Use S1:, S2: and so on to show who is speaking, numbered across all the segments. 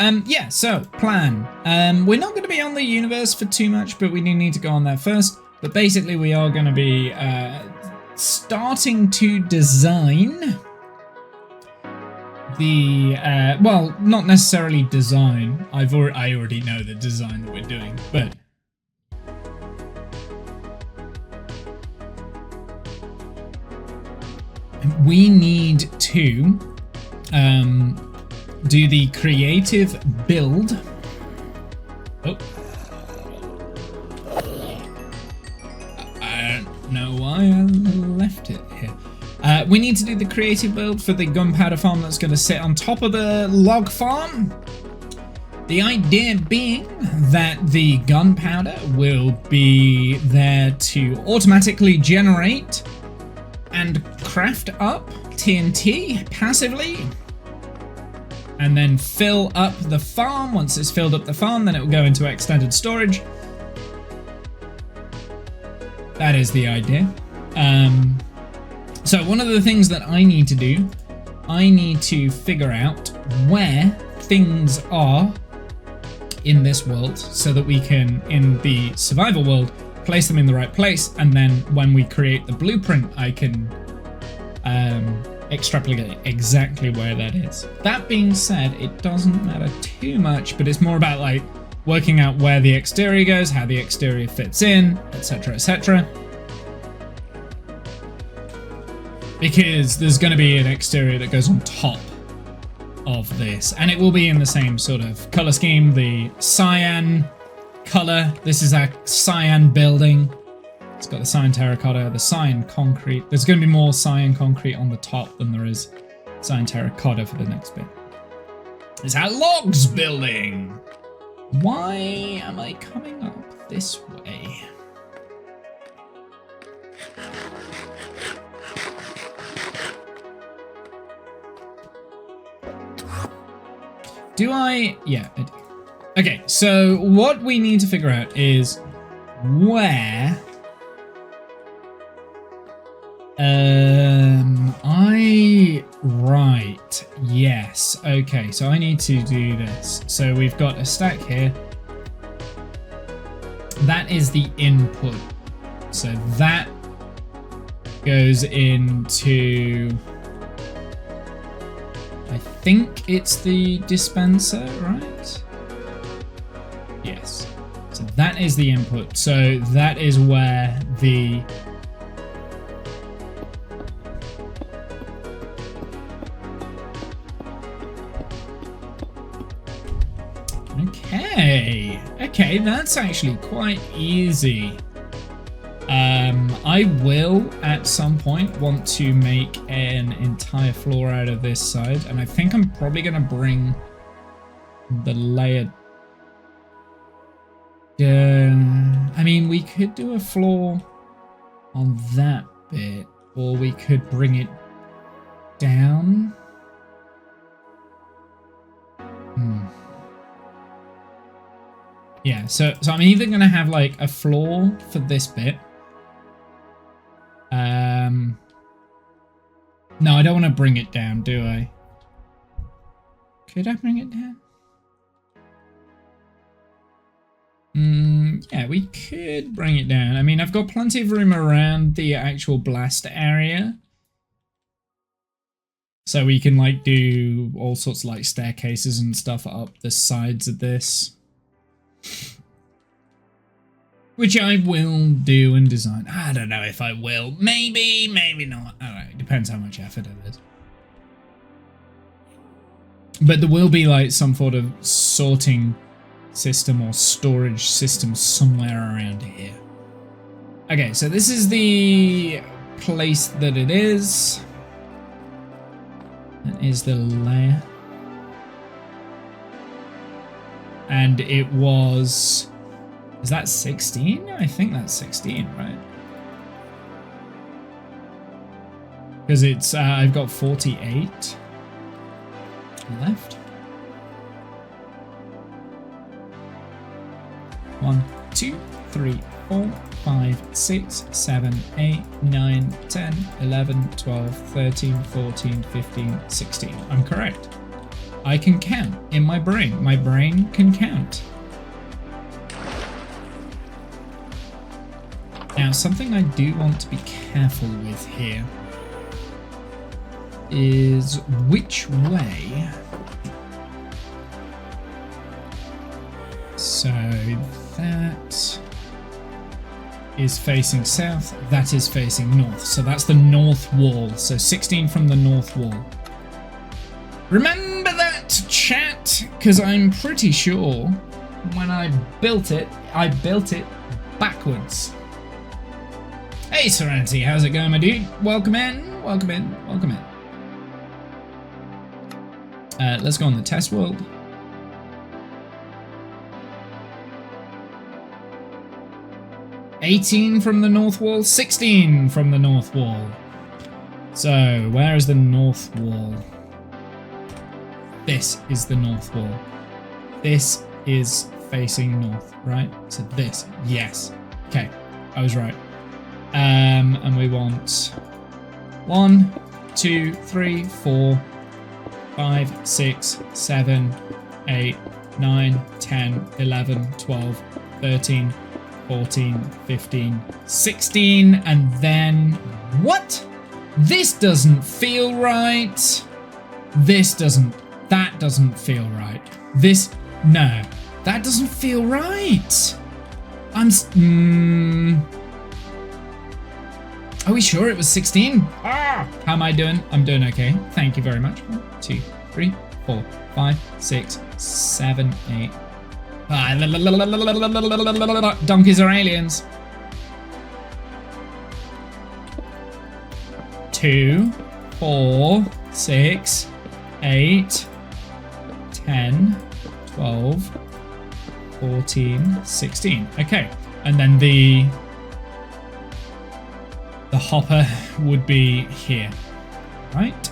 S1: Yeah, so plan. We're not going to be on the universe for too much, but we do need to go on there first. But basically, we are going to be starting to design the well, not necessarily design. I already know the design that we're doing, but we need to do the creative build. Oh, I don't know why I left it here. We need to do the creative build for the gunpowder farm that's going to sit on top of the log farm. The idea being that the gunpowder will be there to automatically generate and craft up TNT passively, and then fill up the farm. Once it's filled up the farm, then it will go into extended storage. That is the idea. So one of the things that I need to do, I need to figure out where things are in this world so that we can, in the survival world, place them in the right place, and then when we create the blueprint, I can extrapolate exactly where that is. That being said, it doesn't matter too much, but it's more about like working out where the exterior goes, how the exterior fits in, etc., etc. Because there's going to be an exterior that goes on top of this, and it will be in the same sort of color scheme, the cyan color. This is our cyan building. It's got the cyan terracotta, the cyan concrete. There's going to be more cyan concrete on the top than there is cyan terracotta for the next bit. It's our logs building. Why am I coming up this way? Do I? Yeah, I do. Okay, so what we need to figure out is where right, yes, okay, so I need to do this. So we've got a stack here. That is the input. So that goes into, I think it's the dispenser, right? Yes. So that is the input. So that is where the Okay, that's actually quite easy. I will at some point want to make an entire floor out of this side, and I think I'm probably going to bring the layer down. I mean, we could do a floor on that bit, or we could bring it down. Yeah, so I'm either going to have like a floor for this bit. No, I don't want to bring it down, do I? Could I bring it down? Yeah, we could bring it down. I mean, I've got plenty of room around the actual blast area. So we can like do all sorts of like staircases and stuff up the sides of this. Which I will do and design. I don't know if I will. Maybe, maybe not. I don't know. It depends how much effort it is. But there will be like some sort of sorting system or storage system somewhere around here. Okay, so this is the place that it is. That is the layer. And it was... Is that 16? I think that's 16, right? Because it's... I've got 48 left. 1, 2, 3, 4, 5, 6, 7, 8, 9, 10, 11, 12, 13, 14, 15, 16. I'm correct. I can count in my brain. My brain can count. Now, something I do want to be careful with here is which way. So that is facing south, that is facing north. So that's the north wall. So 16 from the north wall. Remember that, chat, because I'm pretty sure when I built it backwards. Hey Serenity, how's it going, my dude? Welcome in, welcome in, welcome in. Let's go on the test world. $18 from the north wall, 16 from the north wall. So, where is the north wall? This is the north wall. This is facing north, right? So this, yes. Okay, I was right. And we want 1, 2, 3, 4, 5, 6, 7, 8, 9, 10, 11, 12, 13, 14, 15, 16, and then what? This doesn't feel right. That doesn't feel right. No, that doesn't feel right. Are we sure it was 16? How am I doing? I'm doing okay. Thank you very much. 1, 2, 3, 4, 5, 6, 7, 8. Donkeys are aliens. 2, 4, 6, 8, 10, 12, 14, 16. Okay, and then the hopper would be here, right?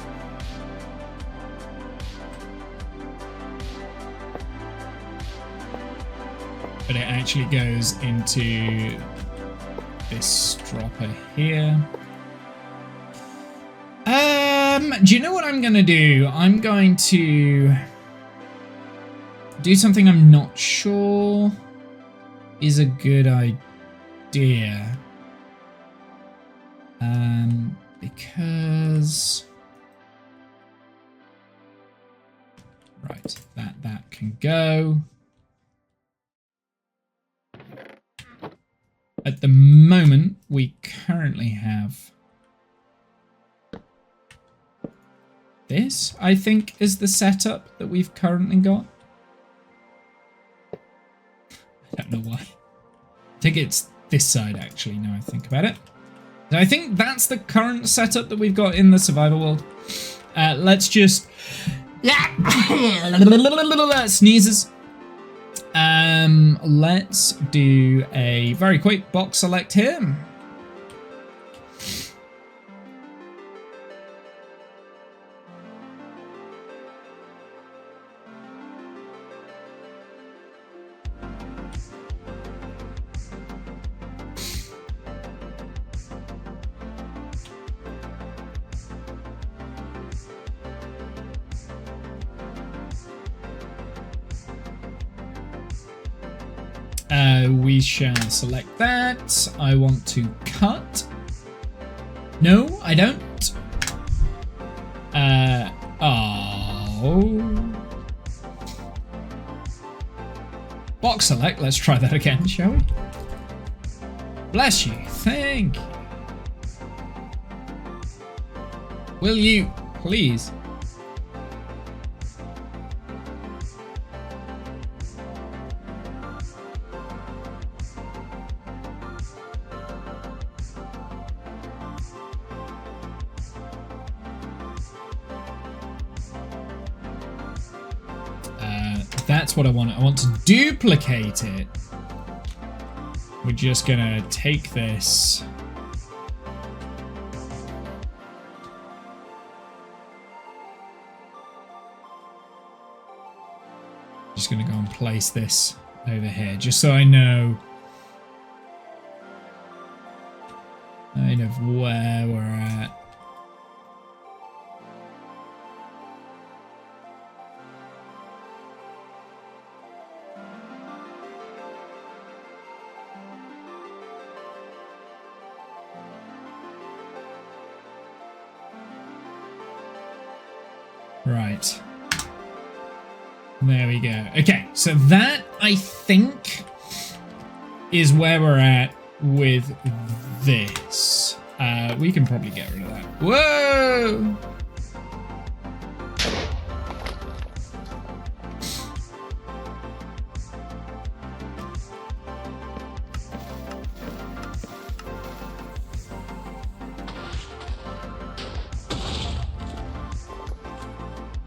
S1: But it actually goes into this dropper here. Do you know what I'm going to do? I'm going to do something I'm not sure is a good idea. Because... Right, that can go. At the moment, we currently have this, I think, is the setup that we've currently got. I don't know why. I think it's this side, actually, now I think about it. So I think that's the current setup that we've got in the survival world. Let's just... Sneezes. Let's do a very quick box select here. We shall select that. I want to cut. No, I don't. Oh. Box select. Let's try that again, shall we? Bless you. Thank you. Will you, please? That's what I want. I want to duplicate it. We're just gonna take this. Just gonna go and place this over here, just so I know kind of where we're at. Right. There we go. Okay, so that, I think, is where we're at with this. We can probably get rid of that. Whoa!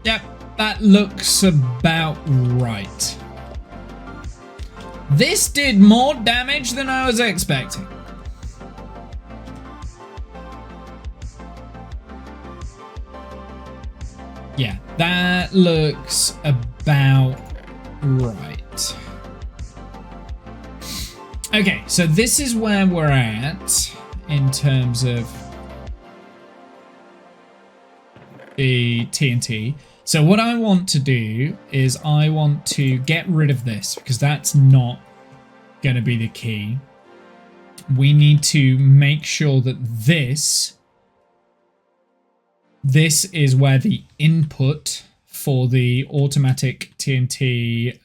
S1: Yep, that looks about right. This did more damage than I was expecting. Yeah, that looks about right. Okay, so this is where we're at in terms of the TNT. So what I want to do is I want to get rid of this because that's not going to be the key. We need to make sure that this is where the input for the automatic TNT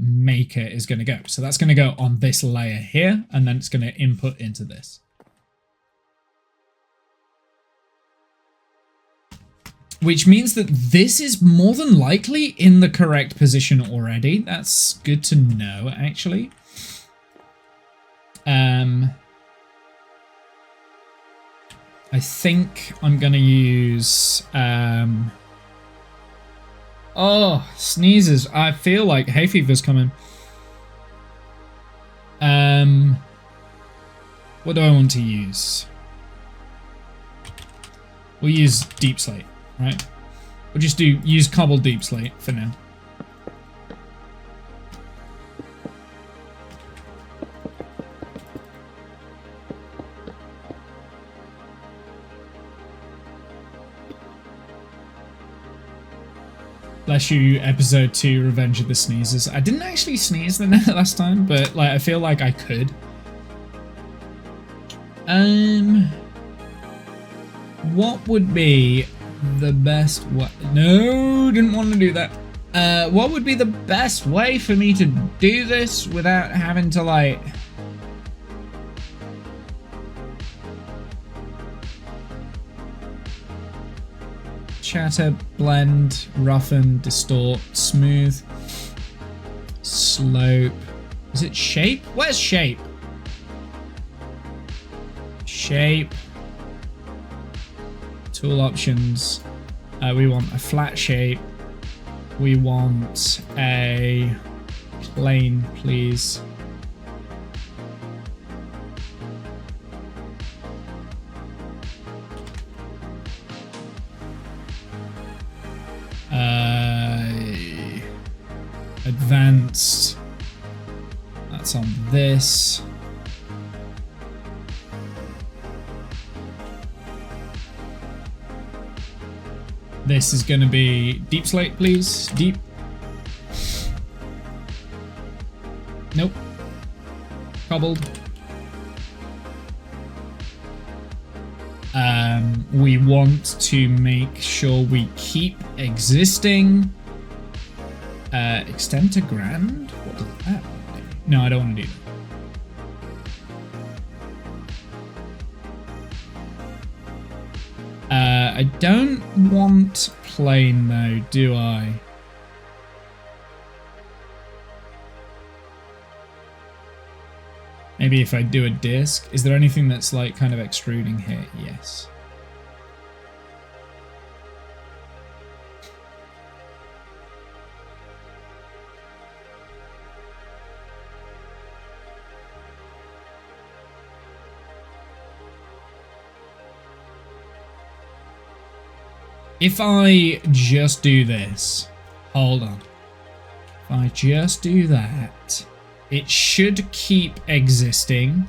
S1: maker is going to go. So that's going to go on this layer here, and then it's going to input into this. Which means that this is more than likely in the correct position already. That's good to know, actually. I think I'm going to use... oh, sneezes. I feel like hay fever's coming. What do I want to use? We'll use deep slate. Right, we'll just use cobbled deep slate for now. Bless you, episode 2, Revenge of the Sneezers. I didn't actually sneeze the last time, but like I feel like I could. What would be the best way? No, didn't want to do that. What would be the best way for me to do this without having to like... Shatter, blend, roughen, distort, smooth, slope. Is it shape? Where's shape? Shape. Tool options. We want a flat shape. We want a plane, please. Advanced. That's on this. This is going to be deep slate, please. Deep. Nope. Cobbled. We want to make sure we keep existing. Extend to grand? What does that do? No, I don't want to do that. I don't want plain though, do I? Maybe if I do a disc. Is there anything that's like kind of extruding here? Yes. If I just do this, hold on. If I just do that, it should keep existing.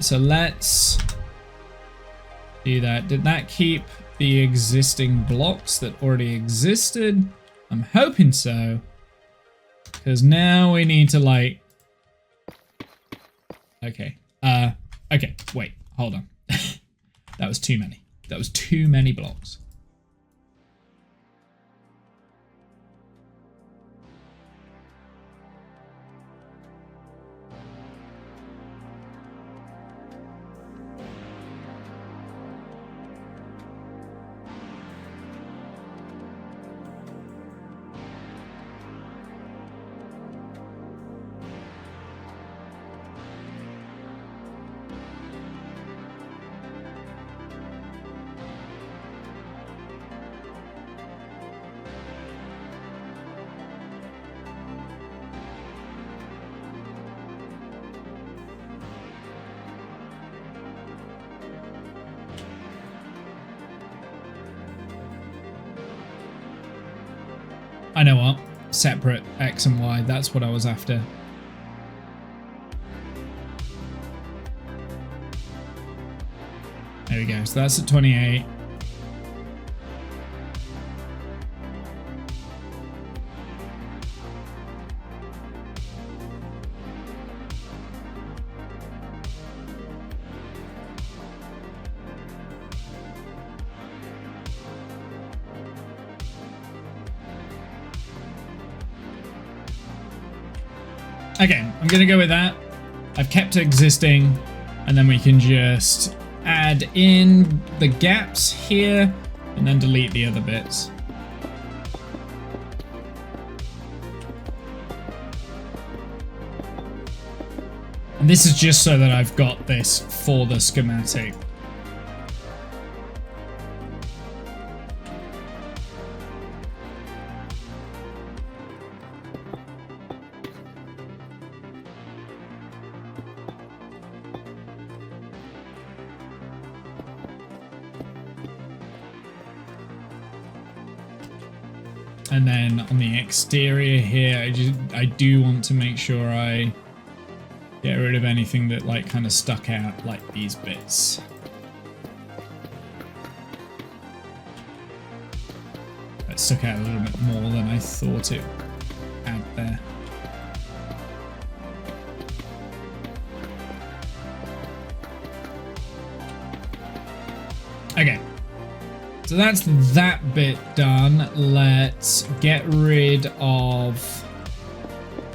S1: So let's do that. Did that keep the existing blocks that already existed? I'm hoping so. Because now we need to like... Okay. Okay, wait, hold on. That was too many. That was too many blocks. I know what. Separate X and Y. That's what I was after. There we go. So that's at 28. Okay, I'm gonna go with that. I've kept it existing, and then we can just add in the gaps here, and then delete the other bits. And this is just so that I've got this for the schematic. And then on the exterior here, I do want to make sure I get rid of anything that like kind of stuck out, like these bits. That stuck out a little bit more than I thought it had there. Okay. So that's that bit done. Let's get rid of...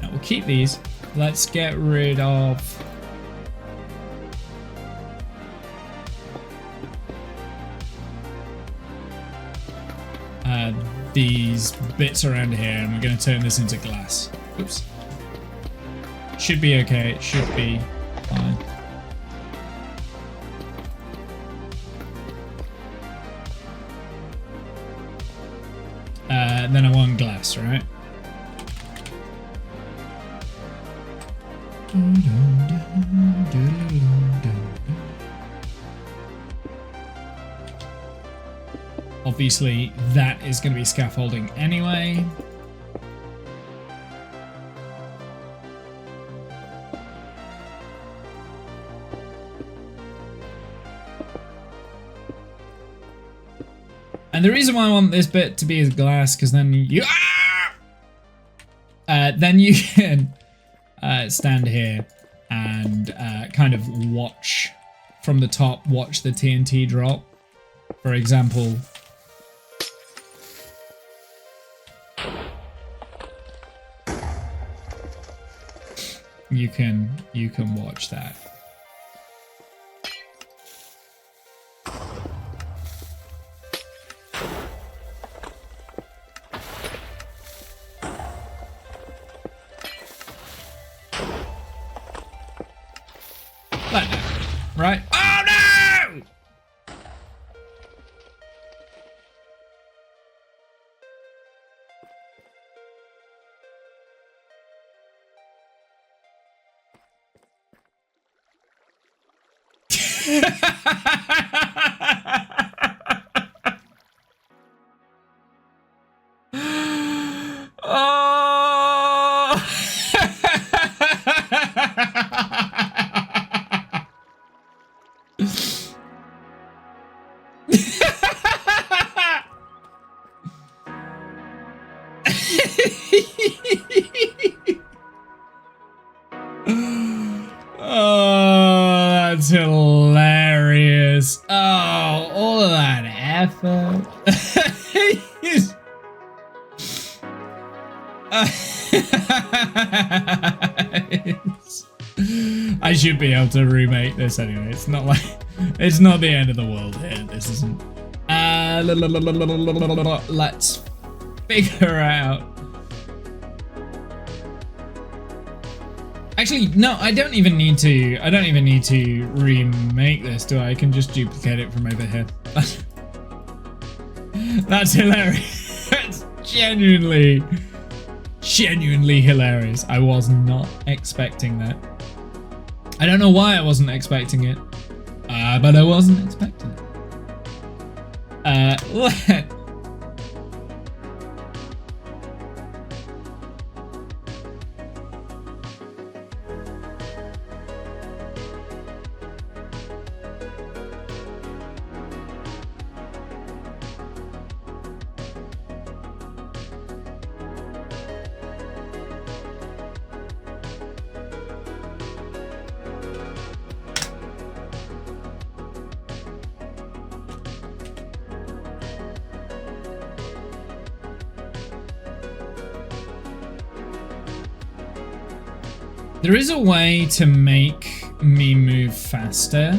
S1: No, we'll keep these. Let's get rid of... these bits around here, and we're going to turn this into glass. Oops. Should be okay. It should be fine. And then I want glass, right? Obviously, that is going to be scaffolding anyway. And the reason why I want this bit to be as glass, because then you can stand here and kind of watch from the top, watch the TNT drop. For example, you can watch that. Like that, right? Oh no! Oh! Oh, that's hilarious. Oh, all of that effort. I should be able to remake this anyway. It's not like it's not the end of the world here. This isn't. Let's figure out. Actually, no, I don't even need to. I don't even need to remake this, do I? I can just duplicate it from over here. That's hilarious. That's genuinely hilarious. I was not expecting that. I don't know why I wasn't expecting it, but I wasn't expecting it. There is a way to make me move faster.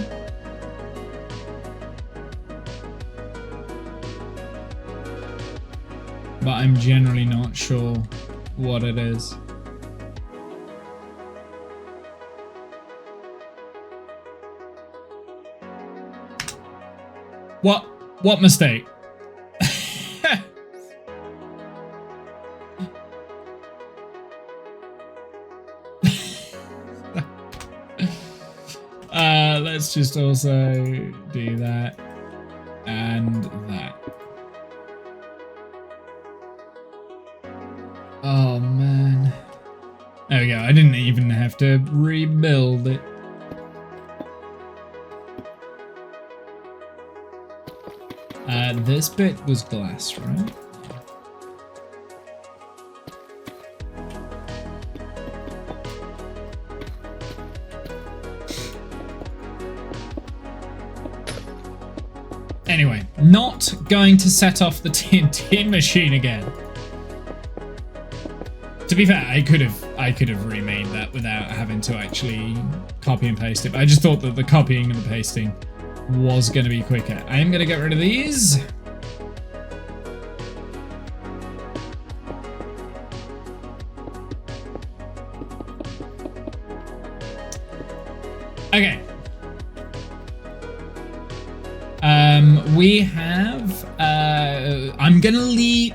S1: But I'm generally not sure what it is. What mistake? Let's just also do that and that. Oh man. There we go. I didn't even have to rebuild it. This bit was glass, right? Anyway, not going to set off the TNT machine again. To be fair, I could have remade that without having to actually copy and paste it. But I just thought that the copying and the pasting was going to be quicker. I am going to get rid of these. Okay. We have I'm gonna leave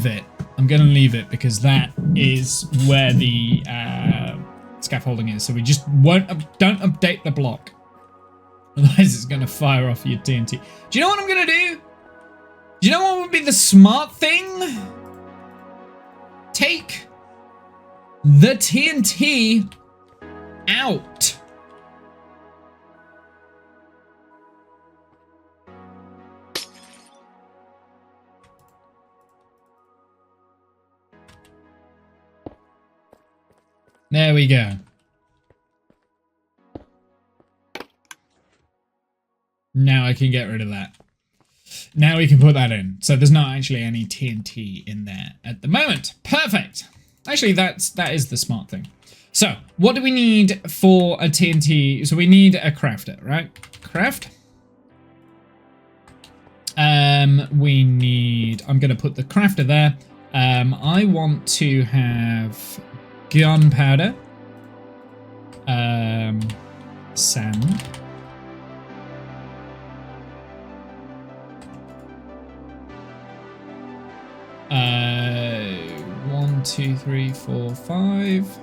S1: it. I'm gonna leave it because that is where the scaffolding is. So we just don't update the block. Otherwise it's gonna fire off your TNT. Do you know what I'm gonna do? Do you know what would be the smart thing? Take the TNT out. There we go. Now I can get rid of that. Now we can put that in. So there's not actually any TNT in there at the moment. Perfect. Actually, that is the smart thing. So what do we need for a TNT? So we need a crafter, right? Craft. We need, I'm going to put the crafter there. I want to have gunpowder, sand, 1, 2, 3, 4, 5.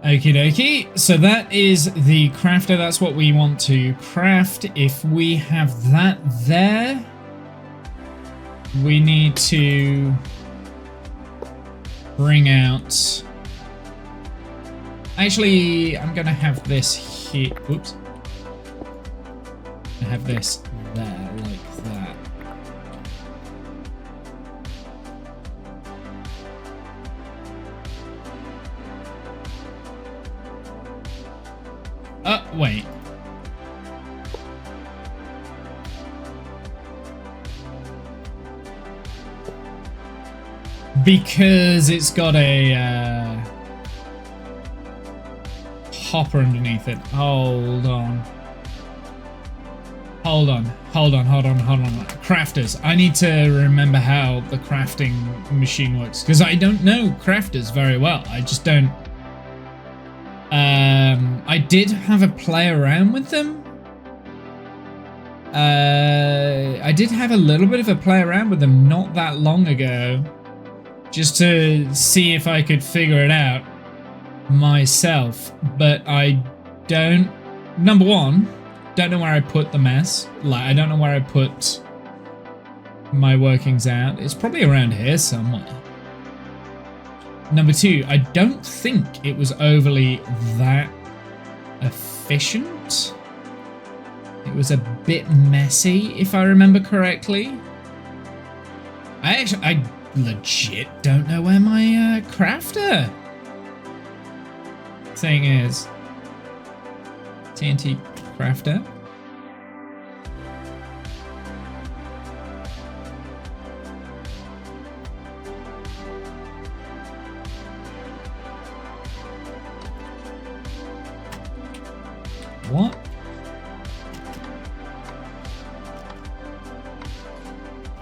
S1: Okie dokie. So that is the crafter. That's what we want to craft. If we have that there, we need to bring out... Actually, I'm going to have this here. Oops. I have this there, like that. Wait. Because it's got a hopper underneath it. Hold on. Crafters. I need to remember how the crafting machine works because I don't know crafters very well. I just don't. I did have a play around with them. I did have a little bit of a play around with them not that long ago, just to see if I could figure it out myself. But I don't. Number one, don't know where I put the mess. Like, I don't know where I put my workings out. It's probably around here somewhere. Number two, I don't think it was overly that efficient. It was a bit messy, if I remember correctly. I legit don't know where my crafter thing is. TNT crafter.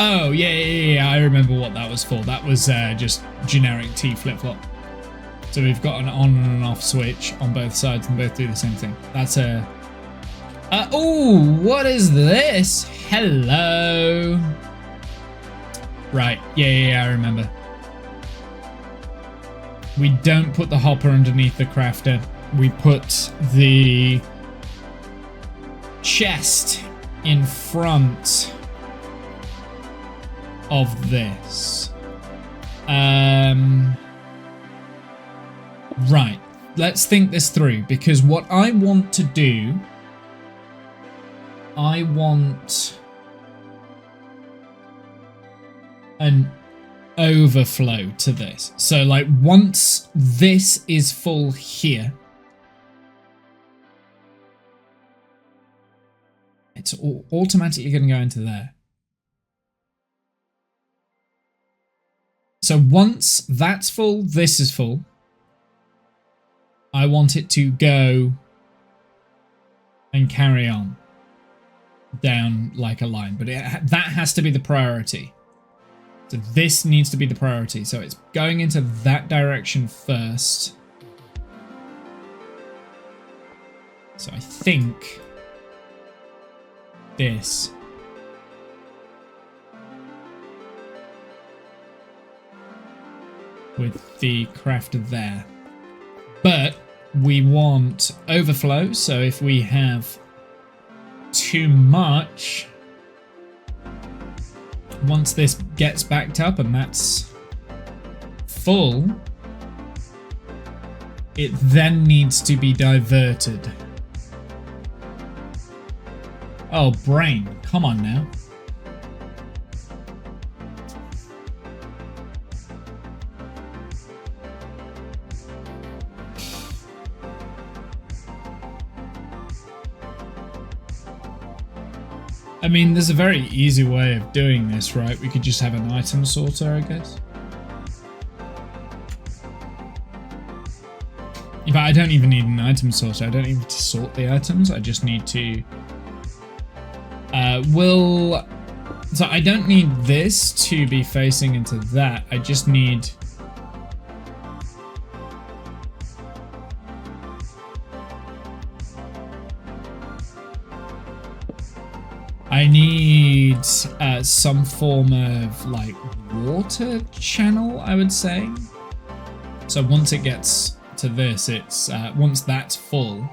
S1: Oh, yeah, I remember what that was for. That was just generic T flip-flop. So we've got an on and an off switch on both sides and both do the same thing. That's a... oh, what is this? Hello. Right, yeah, I remember. We don't put the hopper underneath the crafter. We put the chest in front of this. Right, let's think this through, because what I want to do, I want an overflow to this. So like once this is full here, it's automatically going to go into there. So once that's full, this is full. I want it to go and carry on down like a line, but that has to be the priority. So this needs to be the priority. So it's going into that direction first. So I think this. With the crafter there. But we want overflow, so if we have too much, once this gets backed up and that's full, it then needs to be diverted. Oh, brain, come on now. I mean, there's a very easy way of doing this, right? We could just have an item sorter, I guess. In fact, I don't even need an item sorter. I don't need to sort the items. I just need to... So I don't need this to be facing into that. I just need... I need some form of like water channel, I would say. So once it gets to this, it's once that's full.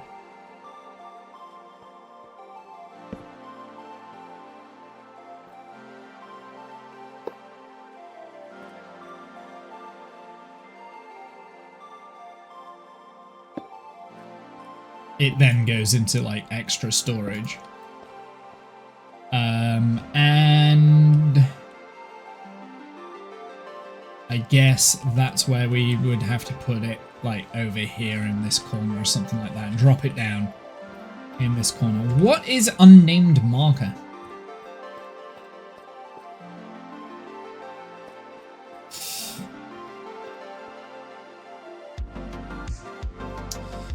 S1: It then goes into like extra storage. And I guess that's where we would have to put it, like over here in this corner or something like that, and drop it down in this corner. What is unnamed marker?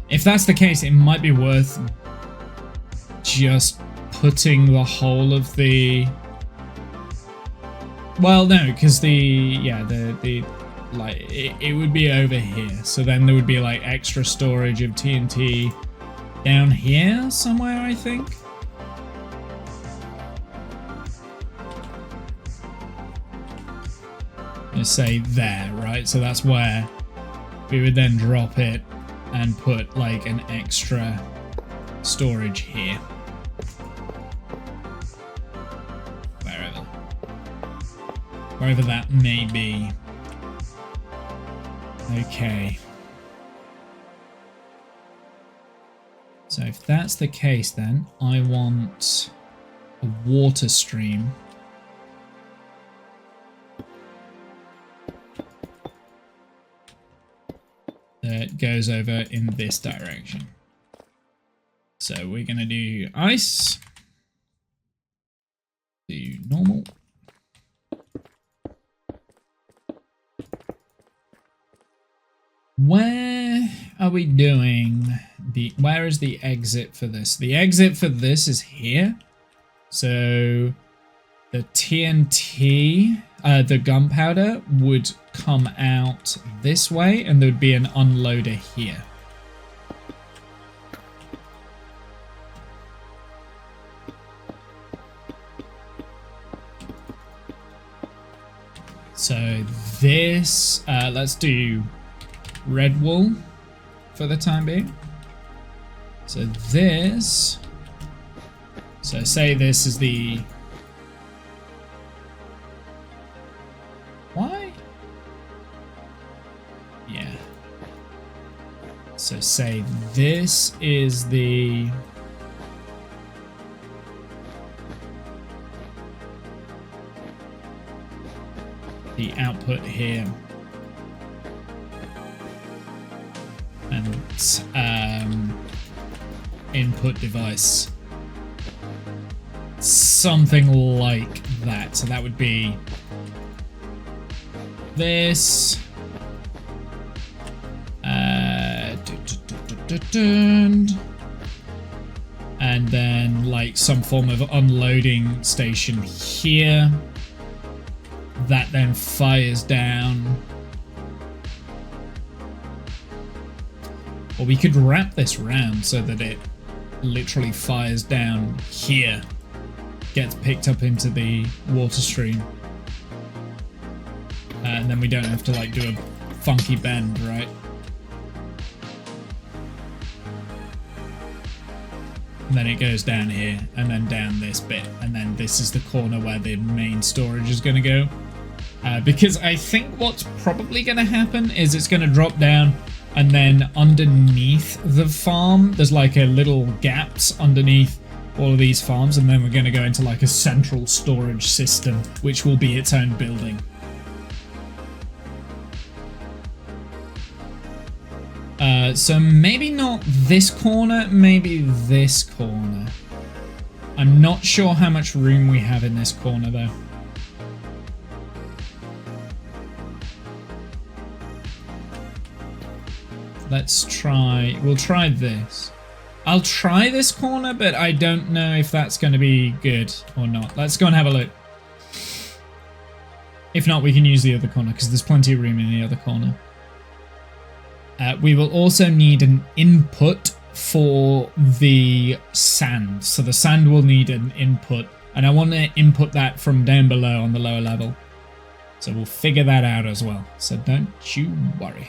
S1: If that's the case, it might be worth just putting the whole of the... Well, no, because the like it would be over here. So then there would be like extra storage of TNT down here somewhere, I think. Let's say there, right? So that's where we would then drop it and put like an extra storage here. Wherever that may be. Okay. So if that's the case, then I want a water stream. That goes over in this direction. So we're going to do ice. Do normal. Where are we doing where is the exit for this? The exit for this is here. So the TNT, the gunpowder would come out this way, and there would be an unloader here. So this, let's do red wool for the time being. So this, so say this is the, why? Yeah. So say this is the, output here, and input device, something like that. So that would be this, and then like some form of unloading station here. That then fires down. Or we could wrap this round so that it literally fires down here, gets picked up into the water stream, and then we don't have to like do a funky bend, right? And then it goes down here, and then down this bit, and then this is the corner where the main storage is going to go. Because I think what's probably going to happen is it's going to drop down, and then underneath the farm, there's like a little gaps underneath all of these farms, and then we're going to go into like a central storage system, which will be its own building. So maybe not this corner, maybe this corner. I'm not sure how much room we have in this corner though. Let's try, we'll try this. I'll try this corner, but I don't know if that's going to be good or not. Let's go and have a look. If not, we can use the other corner because there's plenty of room in the other corner. We will also need an input for the sand. So the sand will need an input, and I want to input that from down below on the lower level. So we'll figure that out as well. So don't you worry.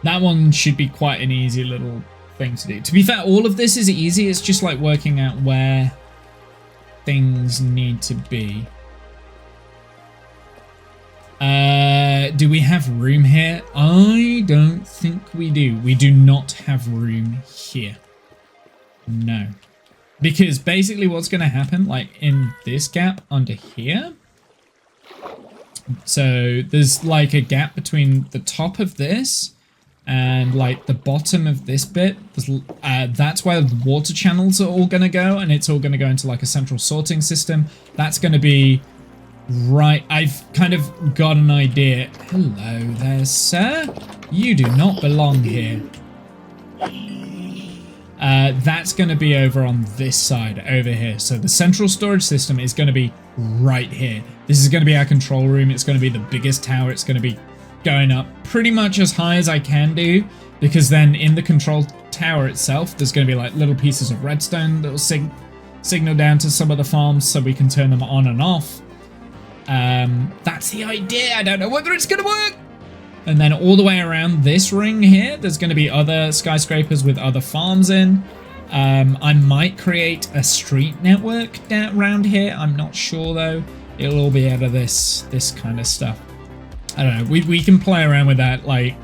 S1: That one should be quite an easy little thing to do. To be fair, all of this is easy. It's just like working out where things need to be. Do we have room here? I don't think we do. We do not have room here. No. Because basically what's going to happen, like in this gap under here, so there's like a gap between the top of this and like the bottom of this bit. That's where the water channels are all going to go, and it's all going to go into like a central sorting system. That's going to be right. I've kind of got an idea. Hello there, sir. You do not belong here. That's going to be over on this side, over here. So the central storage system is going to be right here. This is going to be our control room. It's going to be the biggest tower. It's going to be going up pretty much as high as I can do, because then in the control tower itself, there's going to be like little pieces of redstone that will signal down to some of the farms so we can turn them on and off. That's the idea. I don't know whether it's going to work. And then all the way around this ring here, there's going to be other skyscrapers with other farms in. I might create a street network around here. I'm not sure though. It'll all be out of this kind of stuff. I don't know. We can play around with that. Like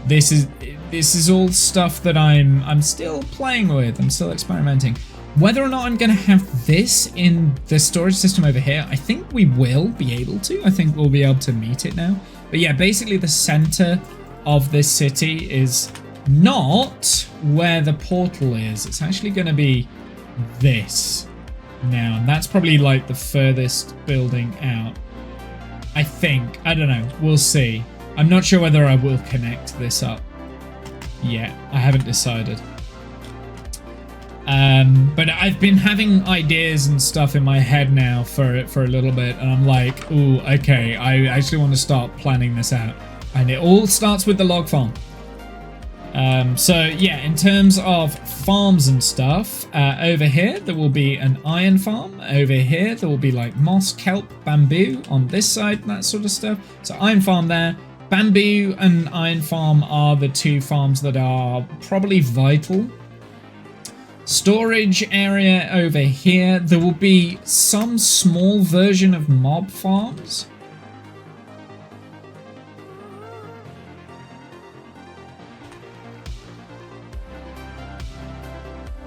S1: this is all stuff that I'm still playing with. I'm still experimenting. Whether or not I'm going to have this in the storage system over here, I think we will be able to. I think we'll be able to meet it now. But yeah, basically the center of this city is not where the portal is. It's actually going to be this now. And that's probably like the furthest building out. I think. I don't know. We'll see. I'm not sure whether I will connect this up yet. I haven't decided. But I've been having ideas and stuff in my head now for a little bit, and I'm like, ooh, okay, I actually want to start planning this out. And it all starts with the log farm. So yeah, in terms of farms and stuff, over here there will be an iron farm. Over here there will be like moss, kelp, bamboo on this side, that sort of stuff. So iron farm there. Bamboo and iron farm are the two farms that are probably vital. Storage area over here. There will be some small version of mob farms.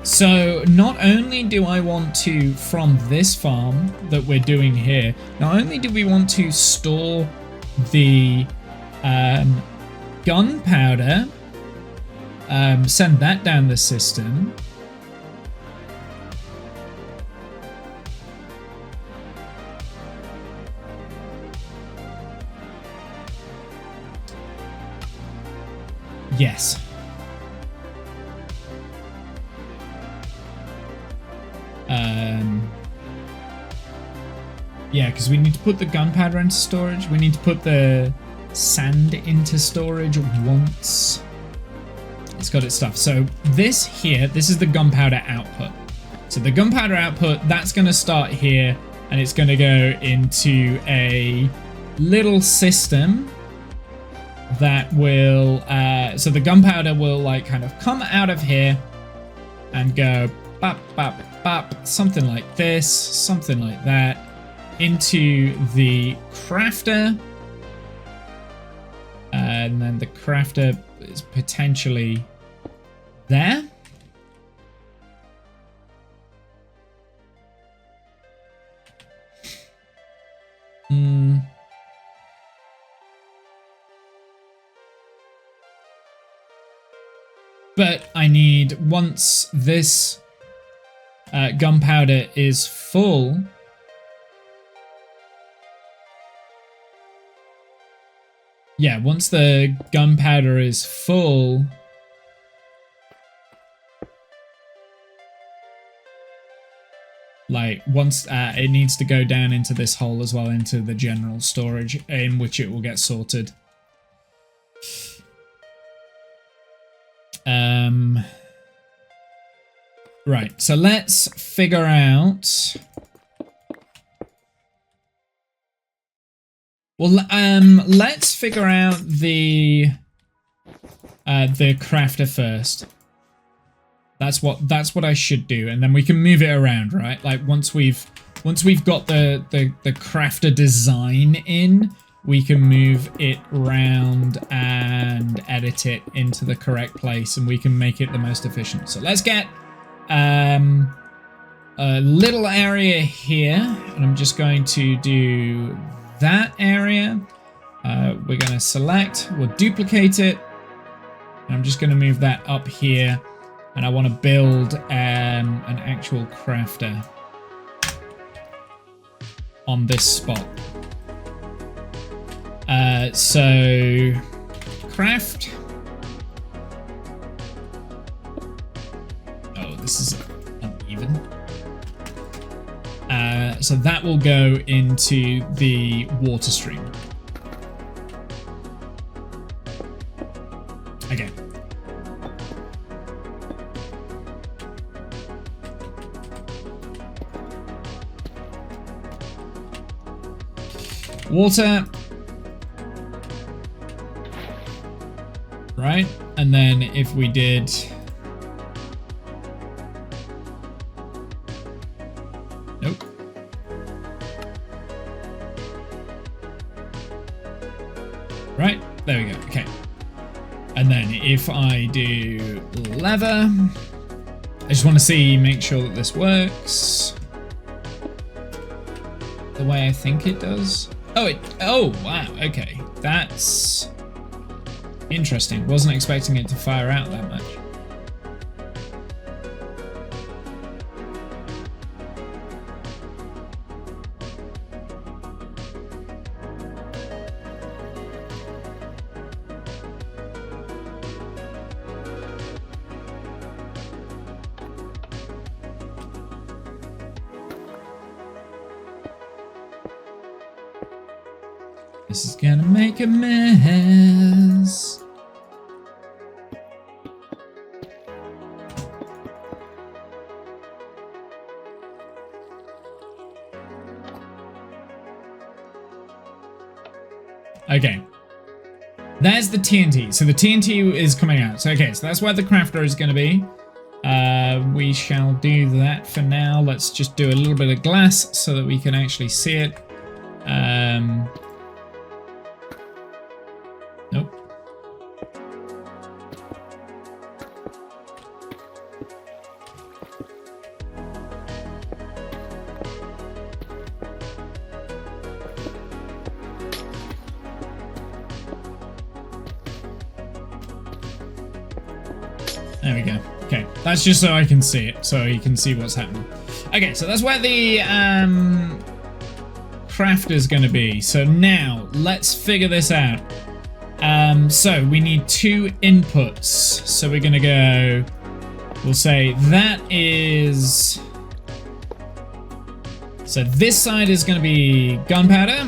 S1: So not only do I want to, from this farm that we're doing here, not only do we want to store the gunpowder, send that down the system. Yes. Yeah, because we need to put the gunpowder into storage. We need to put the sand into storage once it's got its stuff. So this here, this is the gunpowder output. So the gunpowder output, that's going to start here, and it's going to go into a little system that will, so the gunpowder will like kind of come out of here and go bop, bop, bop, something like this, something like that, into the crafter. And then the crafter is potentially there. But I need, once this gunpowder is full, yeah, once the gunpowder is full, like once it needs to go down into this hole as well, into the general storage, in which it will get sorted. Right, so let's figure out. Well, let's figure out the crafter first. That's what I should do, and then we can move it around, right? Like once we've got the crafter design in, we can move it around and edit it into the correct place, and we can make it the most efficient. So let's get a little area here, and I'm just going to do that area. We're going to select, we'll duplicate it, and I'm just going to move that up here, and I want to build an actual crafter on this spot. So craft. Oh, this is uneven. So that will go into the water stream. Okay. Water. Right, and then if we did nope. Right, there we go. Okay. And then if I do leather, I just want to make sure that this works the way I think it does. Oh, wow, okay. That's interesting. Wasn't expecting it to fire out that much. This is gonna make a mess. Okay. There's the TNT. So the TNT is coming out. So okay, so that's where the crafter is going to be. We shall do that for now. Let's just do a little bit of glass so that we can actually see it. Nope. There we go. Okay, that's just so I can see it, so you can see what's happening. Okay, so that's where the craft is going to be. So now, let's figure this out. So we need 2 inputs. So we're going to go, we'll say that is... So this side is going to be gunpowder.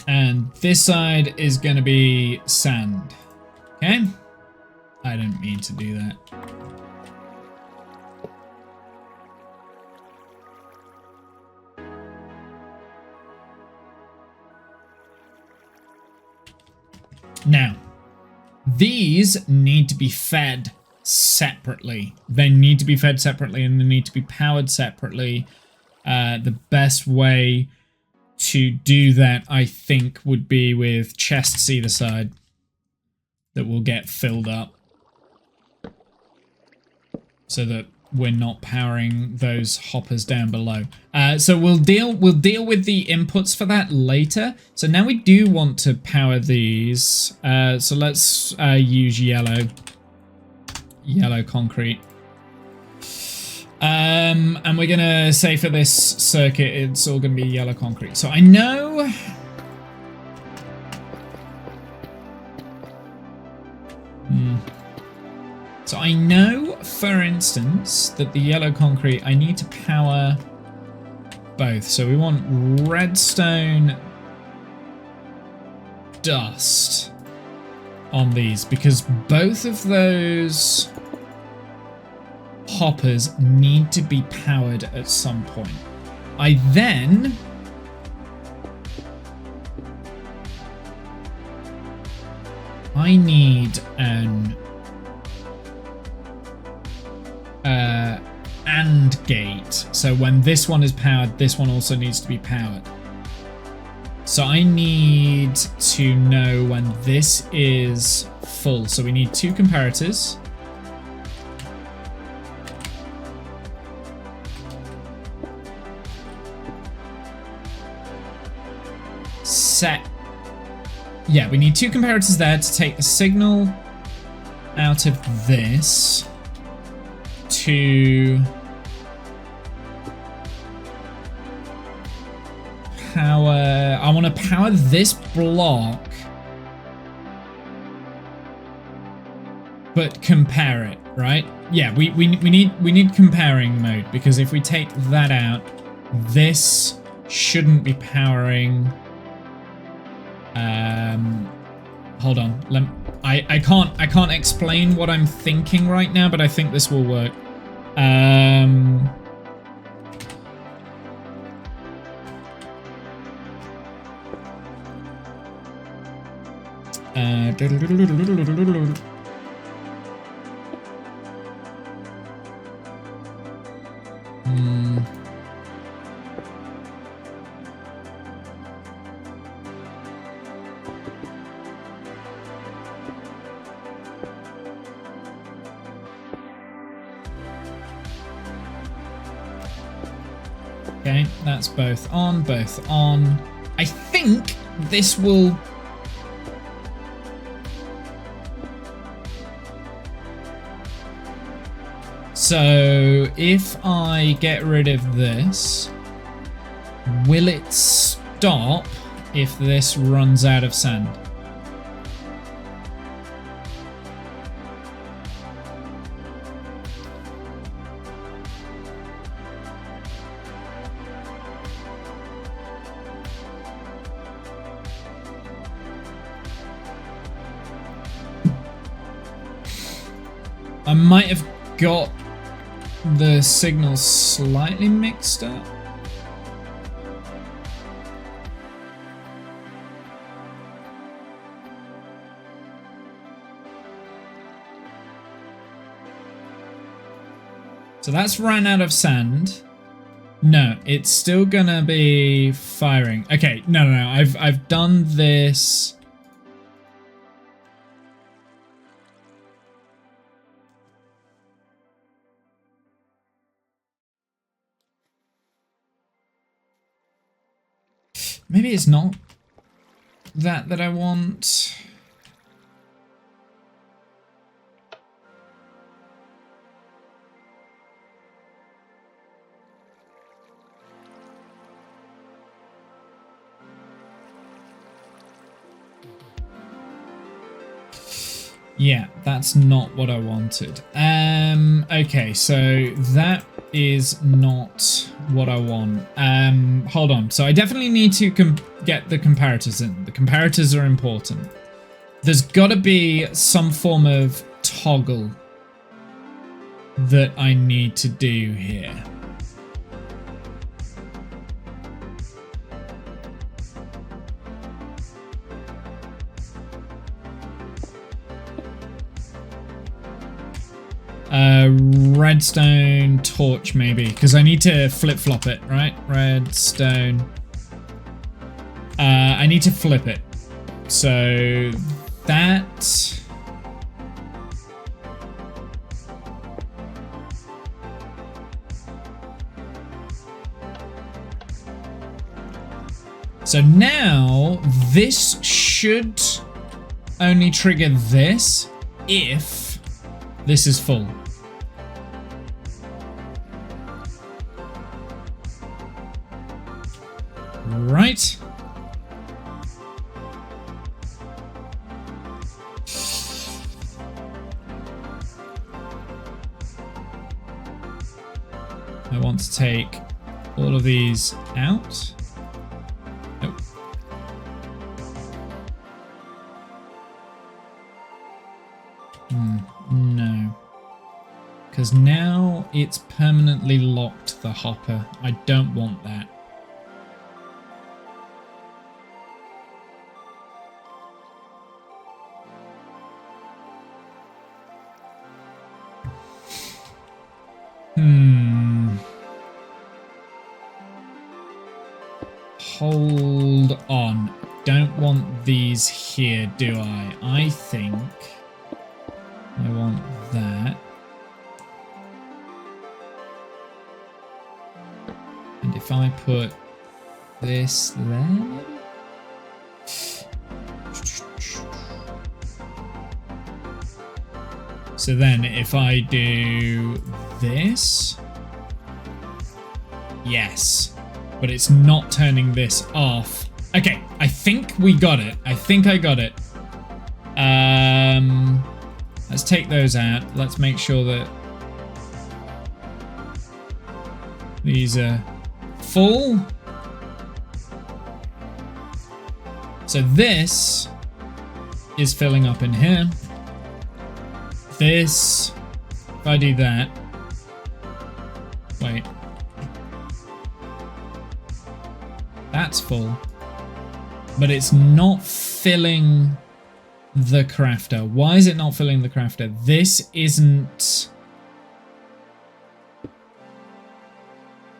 S1: And this side is going to be sand. Okay? I don't mean to do that. Now, these need to be fed separately. They need to be fed separately and they need to be powered separately. The best way to do that, I think, would be with chests either side that will get filled up so that we're not powering those hoppers down below. So we'll deal with the inputs for that later. So now we do want to power these. So let's use yellow concrete. And we're gonna say for this circuit, it's all gonna be yellow concrete. So I know... So I know, for instance, that the yellow concrete, I need to power both. So we want redstone dust on these, because both of those hoppers need to be powered at some point. I need an AND gate. So when this one is powered, this one also needs to be powered. So I need to know when this is full. So we need 2 comparators. Set. Yeah, we need 2 comparators there to take the signal out of this to power. I want to power this block, but compare it, right? Yeah, we need comparing mode, because if we take that out, this shouldn't be powering. Hold on. I can't explain what I'm thinking right now, but I think this will work. Okay, that's both on, both on. I think this will... So if I get rid of this, Will it stop if this runs out of sand? I might have got the signals slightly mixed up. So that's ran out of sand. No, it's still gonna be firing. Okay, no. I've done this. Maybe it's not that I want. Yeah, that's not what I wanted. Okay, so that is not what I want. Hold on. So I definitely need to get the comparators in. The comparators are important. There's got to be some form of toggle that I need to do here. Redstone torch maybe, because I need to flip-flop it, right? Redstone. I need to flip it. So that. So now this should only trigger this if this is full. Right. I want to take all of these out. Nope. No. Because now it's permanently locked the hopper. I don't want that. Hold on. Don't want these here, do I? I think I want that. And if I put this there, maybe? So then if I do this, yes, but it's not turning this off. Okay, I think we got it. I think I got it. Let's take those out. Let's make sure that these are full. So this is filling up in here. This, if I do that, wait, that's full, but it's not filling the crafter. Why is it not filling the crafter? This isn't,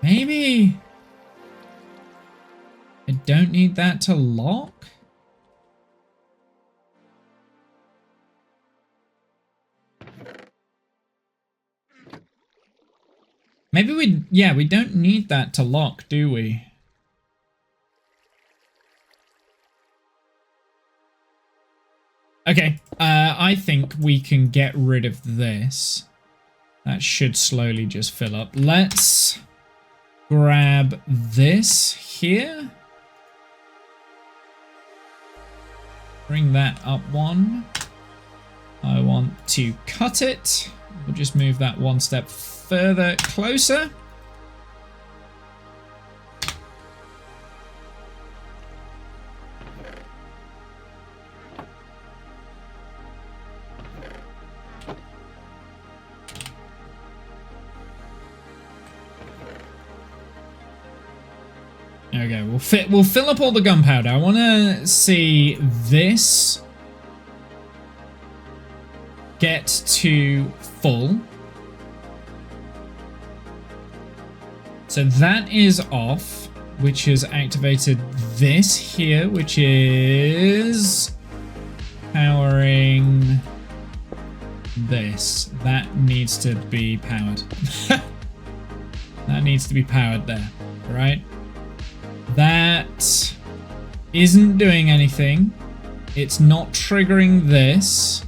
S1: maybe I don't need that to lock. Maybe we don't need that to lock, do we? Okay, I think we can get rid of this. That should slowly just fill up. Let's grab this here. Bring that up one. I want to cut it. We'll just move that one step further closer. There we go. We'll fill up all the gunpowder. I want to see this get to full. So that is off, which has activated this here, which is powering this. That needs to be powered. That needs to be powered there, right? That isn't doing anything. It's not triggering this.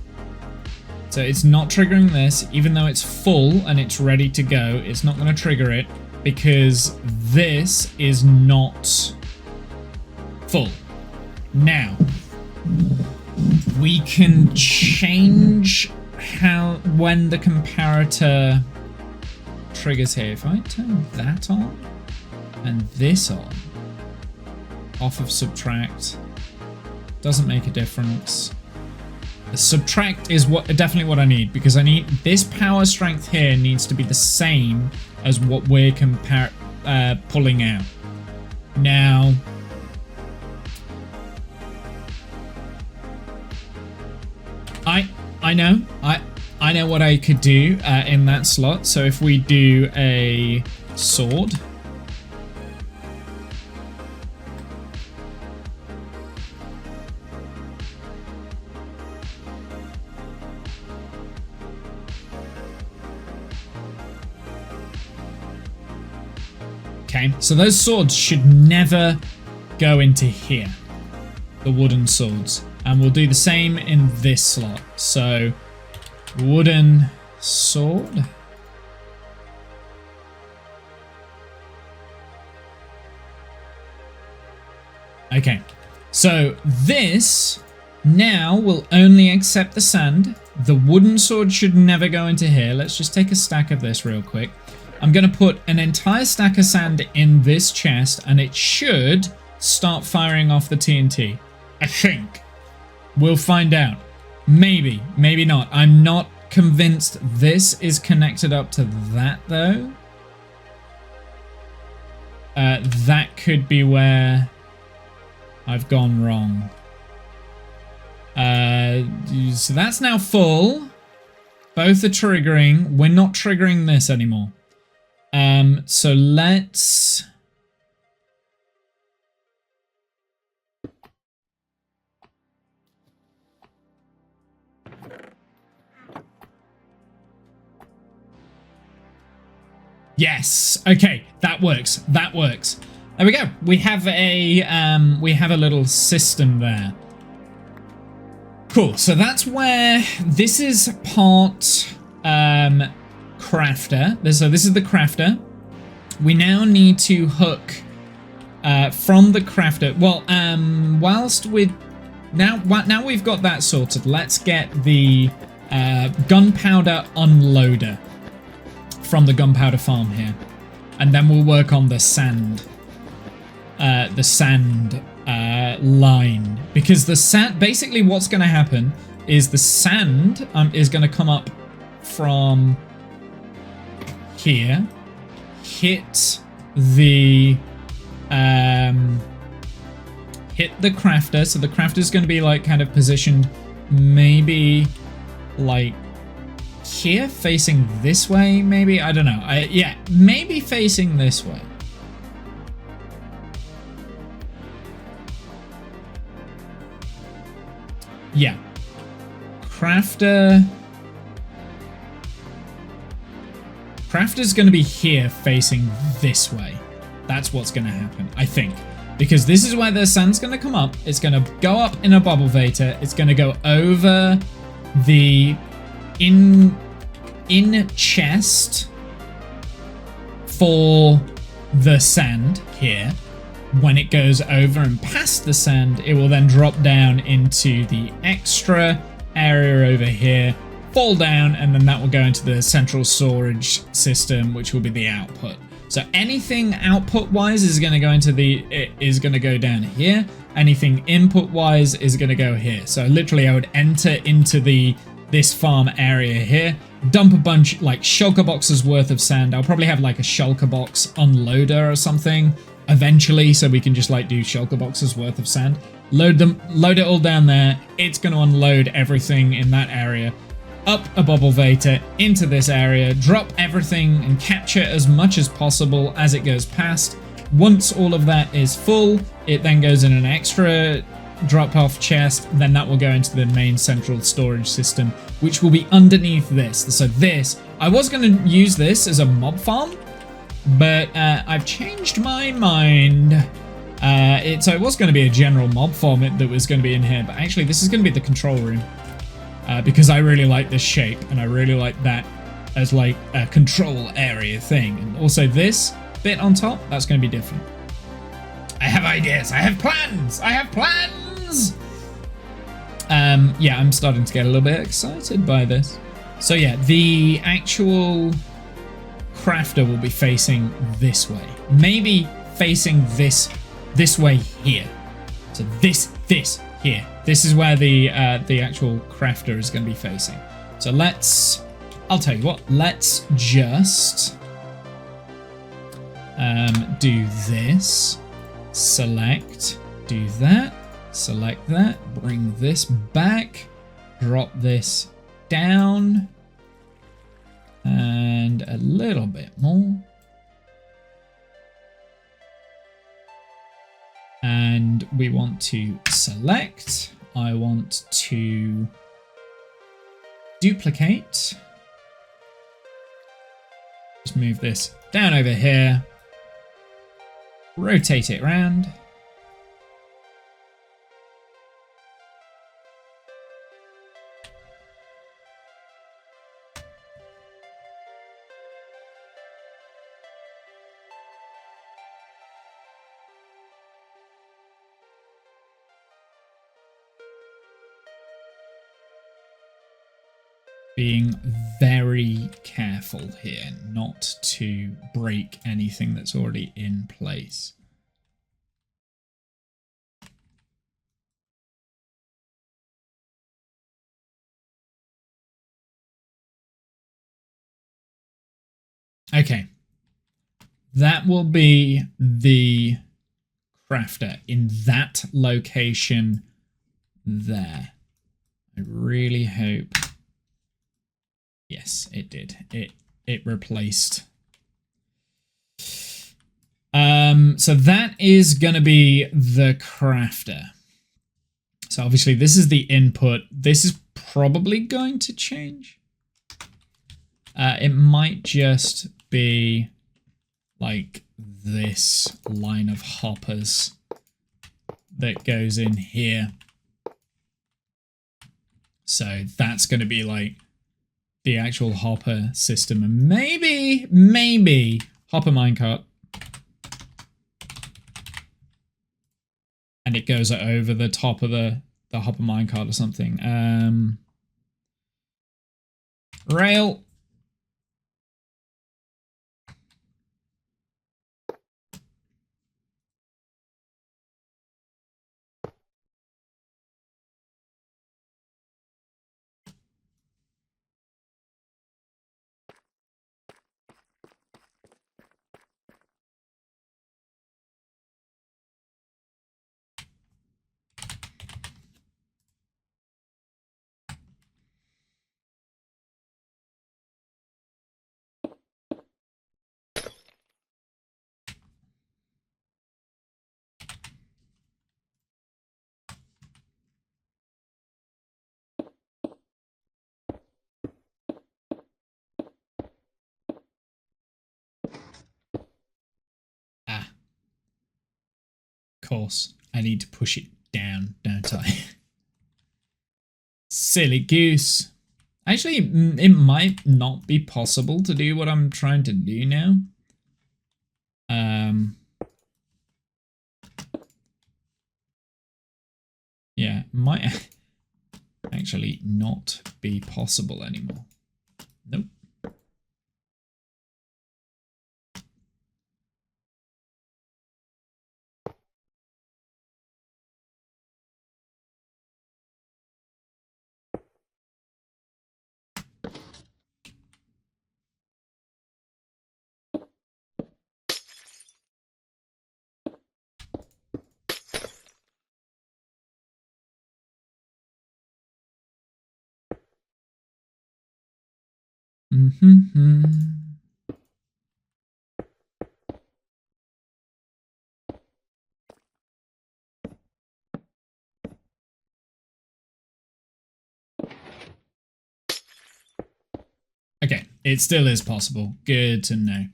S1: So it's not triggering this, even though it's full and it's ready to go. It's not going to trigger it because this is not full. Now, we can change when the comparator triggers here. If I turn that on and this on, off of subtract, doesn't make a difference. The subtract is definitely what I need, because I need this power strength here needs to be the same as what we're pulling out. Now, I know what I could do in that slot. So if we do a sword. Okay, so those swords should never go into here, the wooden swords. And we'll do the same in this slot. So, wooden sword. Okay, so this now will only accept the sand. The wooden sword should never go into here. Let's just take a stack of this real quick. I'm going to put an entire stack of sand in this chest, and it should start firing off the TNT. I think. We'll find out. Maybe, maybe not. I'm not convinced this is connected up to that, though. That could be where I've gone wrong. So that's now full. Both are triggering. We're not triggering this anymore. So let's... Yes. Okay, that works. That works. There we go. We have a little system there. Cool. So that's where this is part crafter. So this is the crafter. We now need to hook from the crafter. Well, whilst we now we've got that sorted, let's get the gunpowder unloader from the gunpowder farm here, and then we'll work on the sand line, because the sand, basically what's going to happen is the sand is going to come up from here, hit the crafter. So the crafter is going to be like kind of positioned maybe like here, facing this way, maybe. I don't know. Yeah, maybe facing this way. Yeah. Crafter's going to be here, facing this way. That's what's going to happen, I think. Because this is where the sand's going to come up. It's going to go up in a bubble vator. It's going to go over the in chest for the sand here. When it goes over and past the sand, it will then drop down into the extra area over here, fall down, and then that will go into the central storage system, which will be the output. So anything output wise is going to go into go down here. Anything input wise is going to go here. So literally I would enter into this farm area here, dump a bunch, like shulker boxes worth of sand. I'll probably have like a shulker box unloader or something eventually, so we can just like do shulker boxes worth of sand, load it all down there. It's going to unload everything in that area, up a bubble vator into this area, drop everything and capture as much as possible as it goes past. Once all of that is full, it then goes in an extra drop-off chest, then that will go into the main central storage system, which will be underneath this. So this, I was going to use this as a mob farm, but I've changed my mind. So it was going to be a general mob farm that was going to be in here, but actually this is going to be the control room, because I really like this shape and I really like that as like a control area thing. And also this bit on top, that's going to be different. I have ideas. I have plans. I have plans. Yeah, I'm starting to get a little bit excited by this. So yeah, the actual crafter will be facing this way. Maybe facing this way here. So this here. This is where the actual crafter is going to be facing. So I'll tell you what, let's just do this. Select, do that, select that, bring this back, drop this down, and a little bit more. And we want to select, I want to duplicate, just move this down over here. Rotate it around. Being very careful here not to break anything that's already in place. Okay, that will be the crafter in that location there. I really hope. Yes, it did. It replaced. So that is going to be the crafter. So obviously this is the input. This is probably going to change. It might just be like this line of hoppers that goes in here. So that's going to be like the actual hopper system, and maybe hopper minecart, and it goes over the top of the hopper minecart or something. Rail. Course, I need to push it down, don't I? Silly goose. Actually, it might not be possible to do what I'm trying to do now. Yeah, might actually not be possible anymore. Nope. Mm-hmm. Okay, it still is possible. Good to know.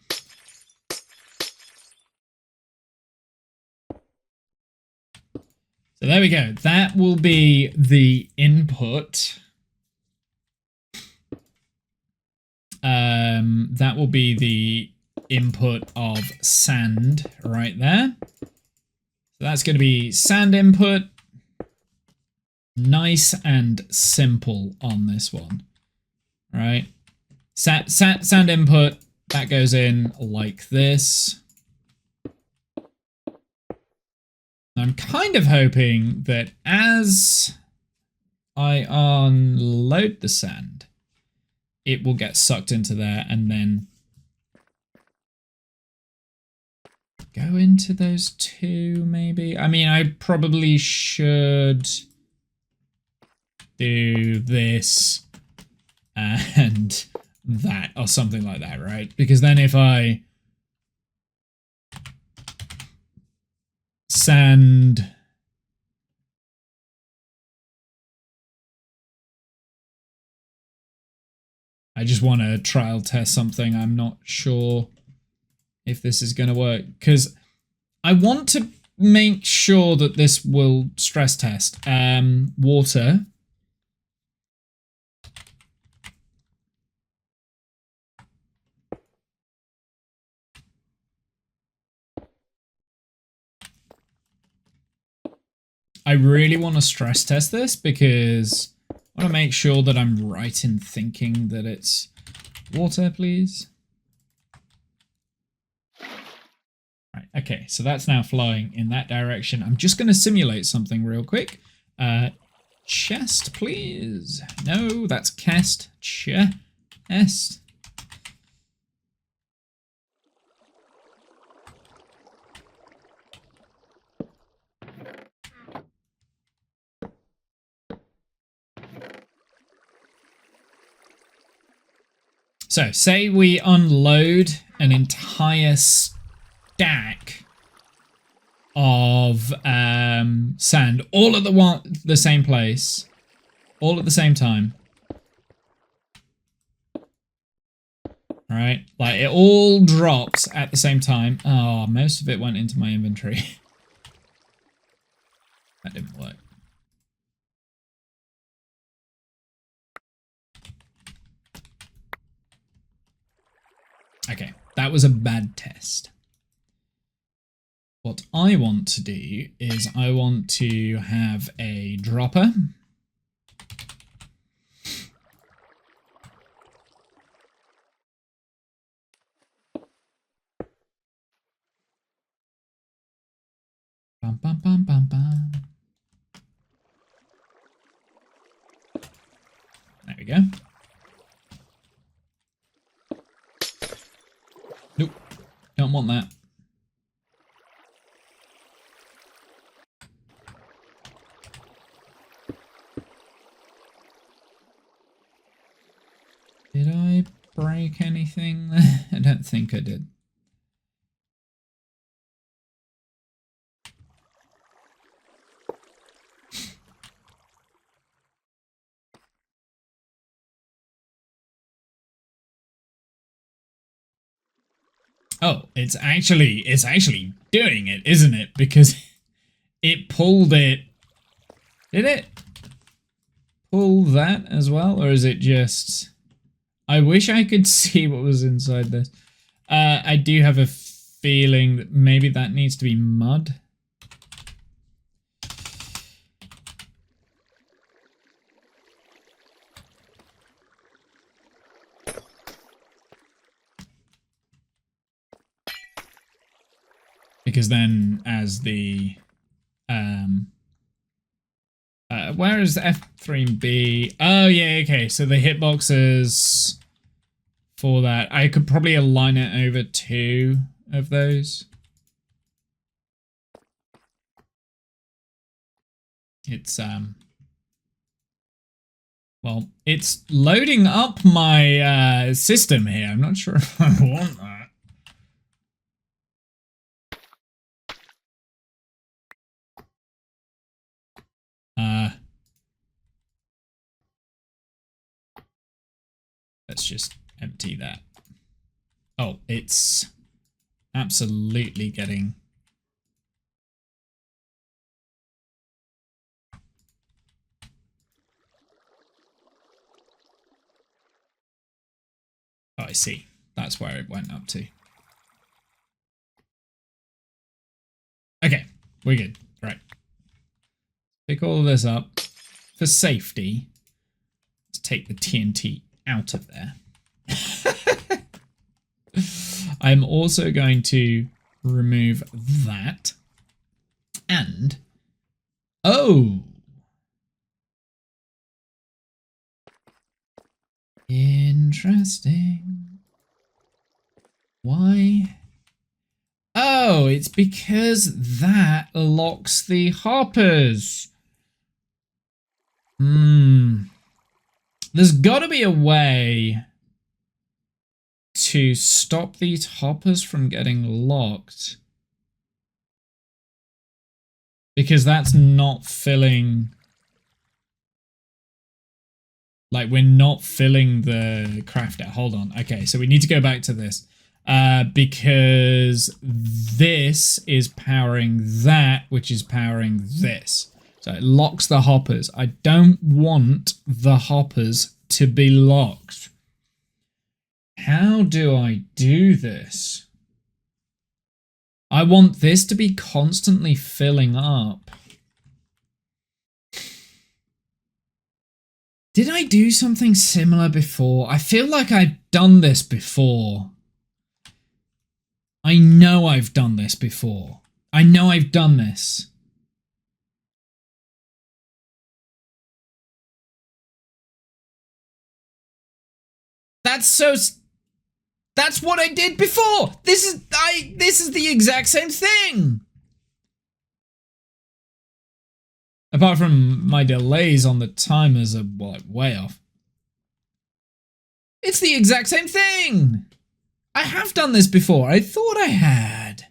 S1: So there we go. That will be the input. That will be the input of sand right there. So that's going to be sand input. Nice and simple on this one. Right? Sand input, that goes in like this. I'm kind of hoping that as I unload the sand, it will get sucked into there and then go into those two, maybe. I mean, I probably should do this and that or something like that, right? Because then if I sand I just want to trial test something. I'm not sure if this is going to work because I want to make sure that this will stress test. Water. I really want to stress test this because I want to make sure that I'm right in thinking that it's water, please. Right, okay, so that's now flowing in that direction. I'm just going to simulate something real quick. Chest, please. No, that's cast. Chest. So, say we unload an entire stack of sand all at the same place, all at the same time. All right, like it all drops at the same time. Oh, most of it went into my inventory. That didn't work. Okay, that was a bad test. What I want to do is I want to have a dropper. Bum, bum, bum, bum, bum. There we go. Nope, don't want that. Did I break anything there? I don't think I did. Oh, it's actually doing it, isn't it? Because it pulled it. Did it pull that as well? Or is it just... I wish I could see what was inside this. I do have a feeling that maybe that needs to be mud. Because then as the where is F3 and B? Oh yeah, okay, so the hitboxes for that, I could probably align it over 2 of those. It's well, it's loading up my system here. I'm not sure if I want that. Let's just empty that. Oh, it's absolutely getting... Oh, I see. That's where it went up to. Okay, we're good. Right. Pick all of this up. For safety, let's take the TNT out of there. I'm also going to remove that. And... oh! Interesting. Why? Oh, it's because that locks the hoppers. There's got to be a way to stop these hoppers from getting locked. Because that's not filling... like, we're not filling the crafter. Hold on. Okay, so we need to go back to this. Because this is powering that, which is powering this. So it locks the hoppers. I don't want the hoppers to be locked. How do I do this? I want this to be constantly filling up. Did I do something similar before? I feel like I've done this before. I know I've done this before. I know I've done this. That's what I did before. This is the exact same thing. Apart from my delays on the timers are like way off. It's the exact same thing. I have done this before. I thought I had.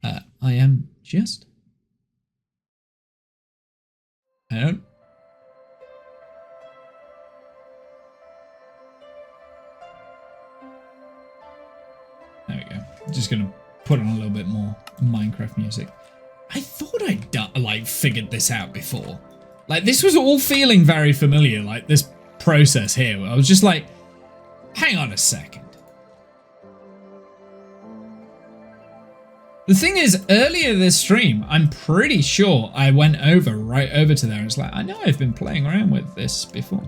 S1: I am just... I don't... There we go. Just gonna put on a little bit more Minecraft music. I thought I'd done, like, figured this out before. Like, this was all feeling very familiar, like, this process here. I was just like, hang on a second. The thing is, earlier this stream, I'm pretty sure I went right over to there and it's like, I know I've been playing around with this before.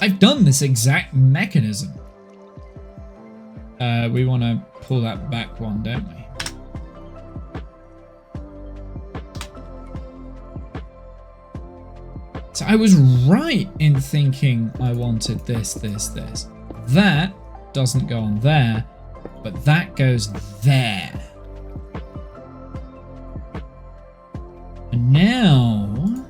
S1: I've done this exact mechanism. We want to pull that back one, don't we? So I was right in thinking I wanted this. That doesn't go on there, but that goes there. And now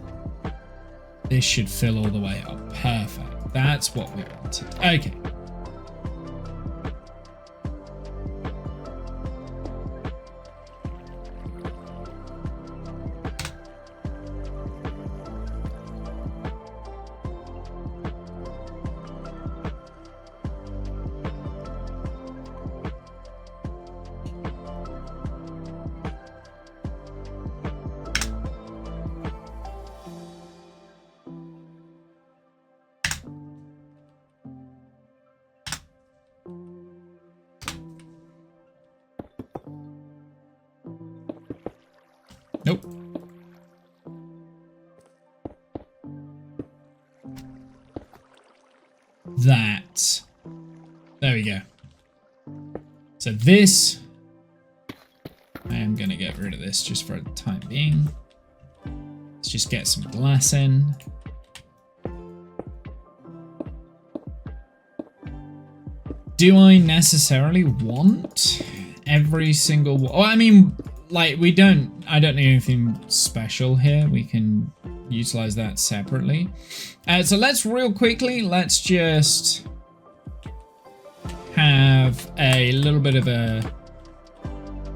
S1: this should fill all the way up. Perfect. That's what we wanted. Okay. Nope. That. There we go. So this, I am going to get rid of this just for the time being. Let's just get some glass in. Do I necessarily want every single one? Oh, I mean, like, I don't need anything special here. We can utilize that separately. So let's let's just have a little bit of a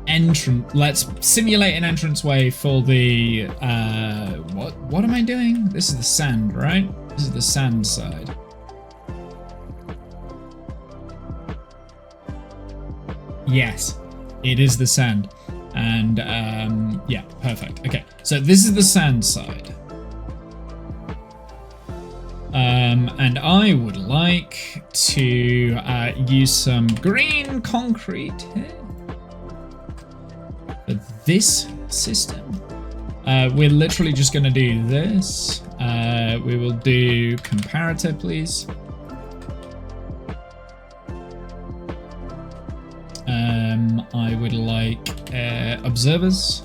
S1: entrance. Let's simulate an entranceway for the, what am I doing? This is the sand, right? This is the sand side. Yes, it is the sand. And, yeah, perfect. Okay, so this is the sand side. And I would like to use some green concrete here for this system. We're literally just going to do this. We will do comparator, please. I would like observers.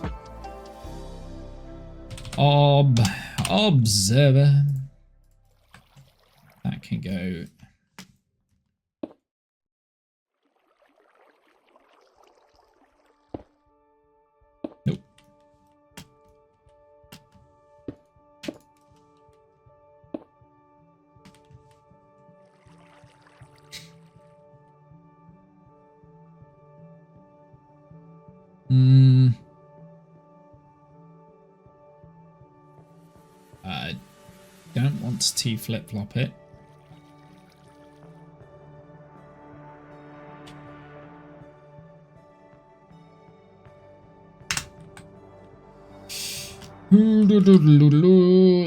S1: Observer. That can go. Nope. I don't want to T flip-flop it.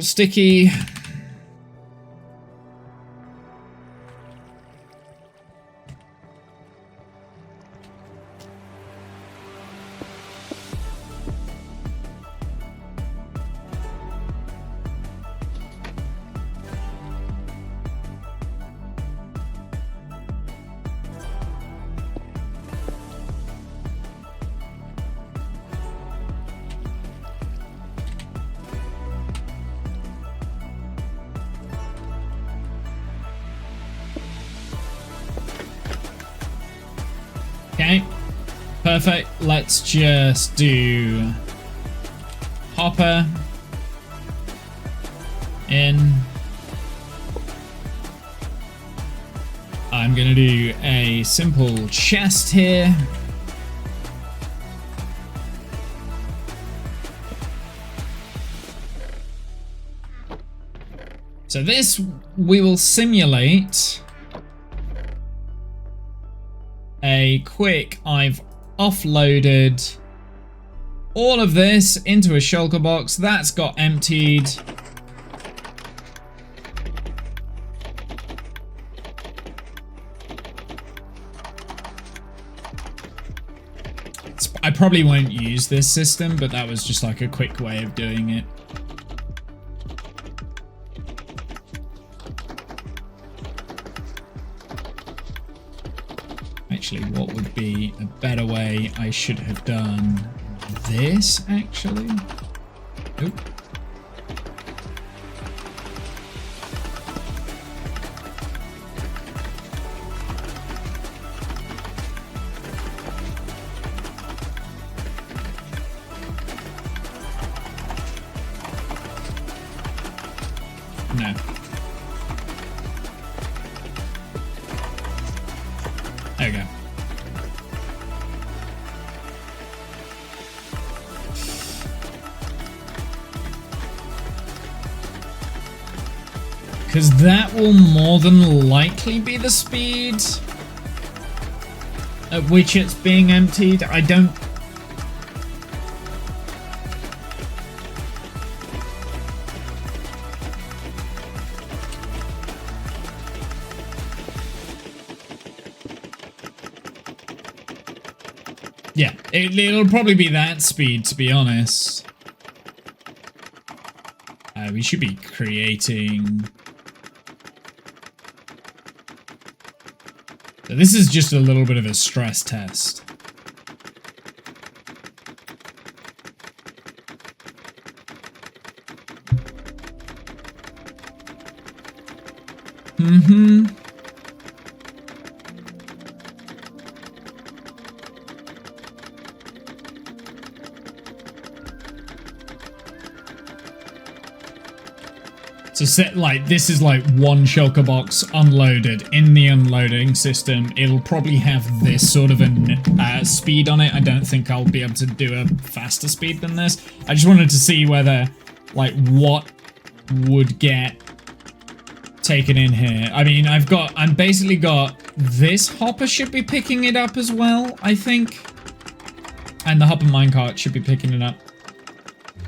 S1: Sticky. Okay, perfect. Let's just do hopper in. I'm gonna do a simple chest here. So this we will simulate a quick, I've offloaded all of this into a shulker box. That's got emptied. I probably won't use this system, but that was just like a quick way of doing it. Actually, what would be a better way? I should have done this, actually. Nope. No. There we go. Because that will more than likely be the speed at which it's being emptied. I don't... Yeah, it'll probably be that speed, to be honest. We should be creating... So this is just a little bit of a stress test. So set like this is like one shulker box unloaded in the unloading system. It'll probably have this sort of a speed on it. I don't think I'll be able to do a faster speed than this. I just wanted to see whether like what would get taken in here. I mean, I'm basically got this hopper should be picking it up as well, I think. And the hopper minecart should be picking it up.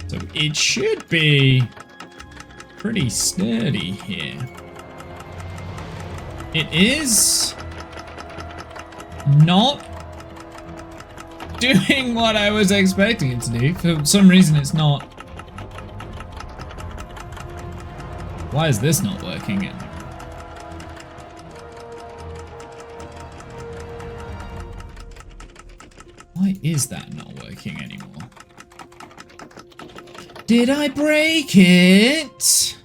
S1: So it should be pretty sturdy here. It is not doing what I was expecting it to do. For some reason it's not. Why is this not working? Why is that not working anymore? Did I break it?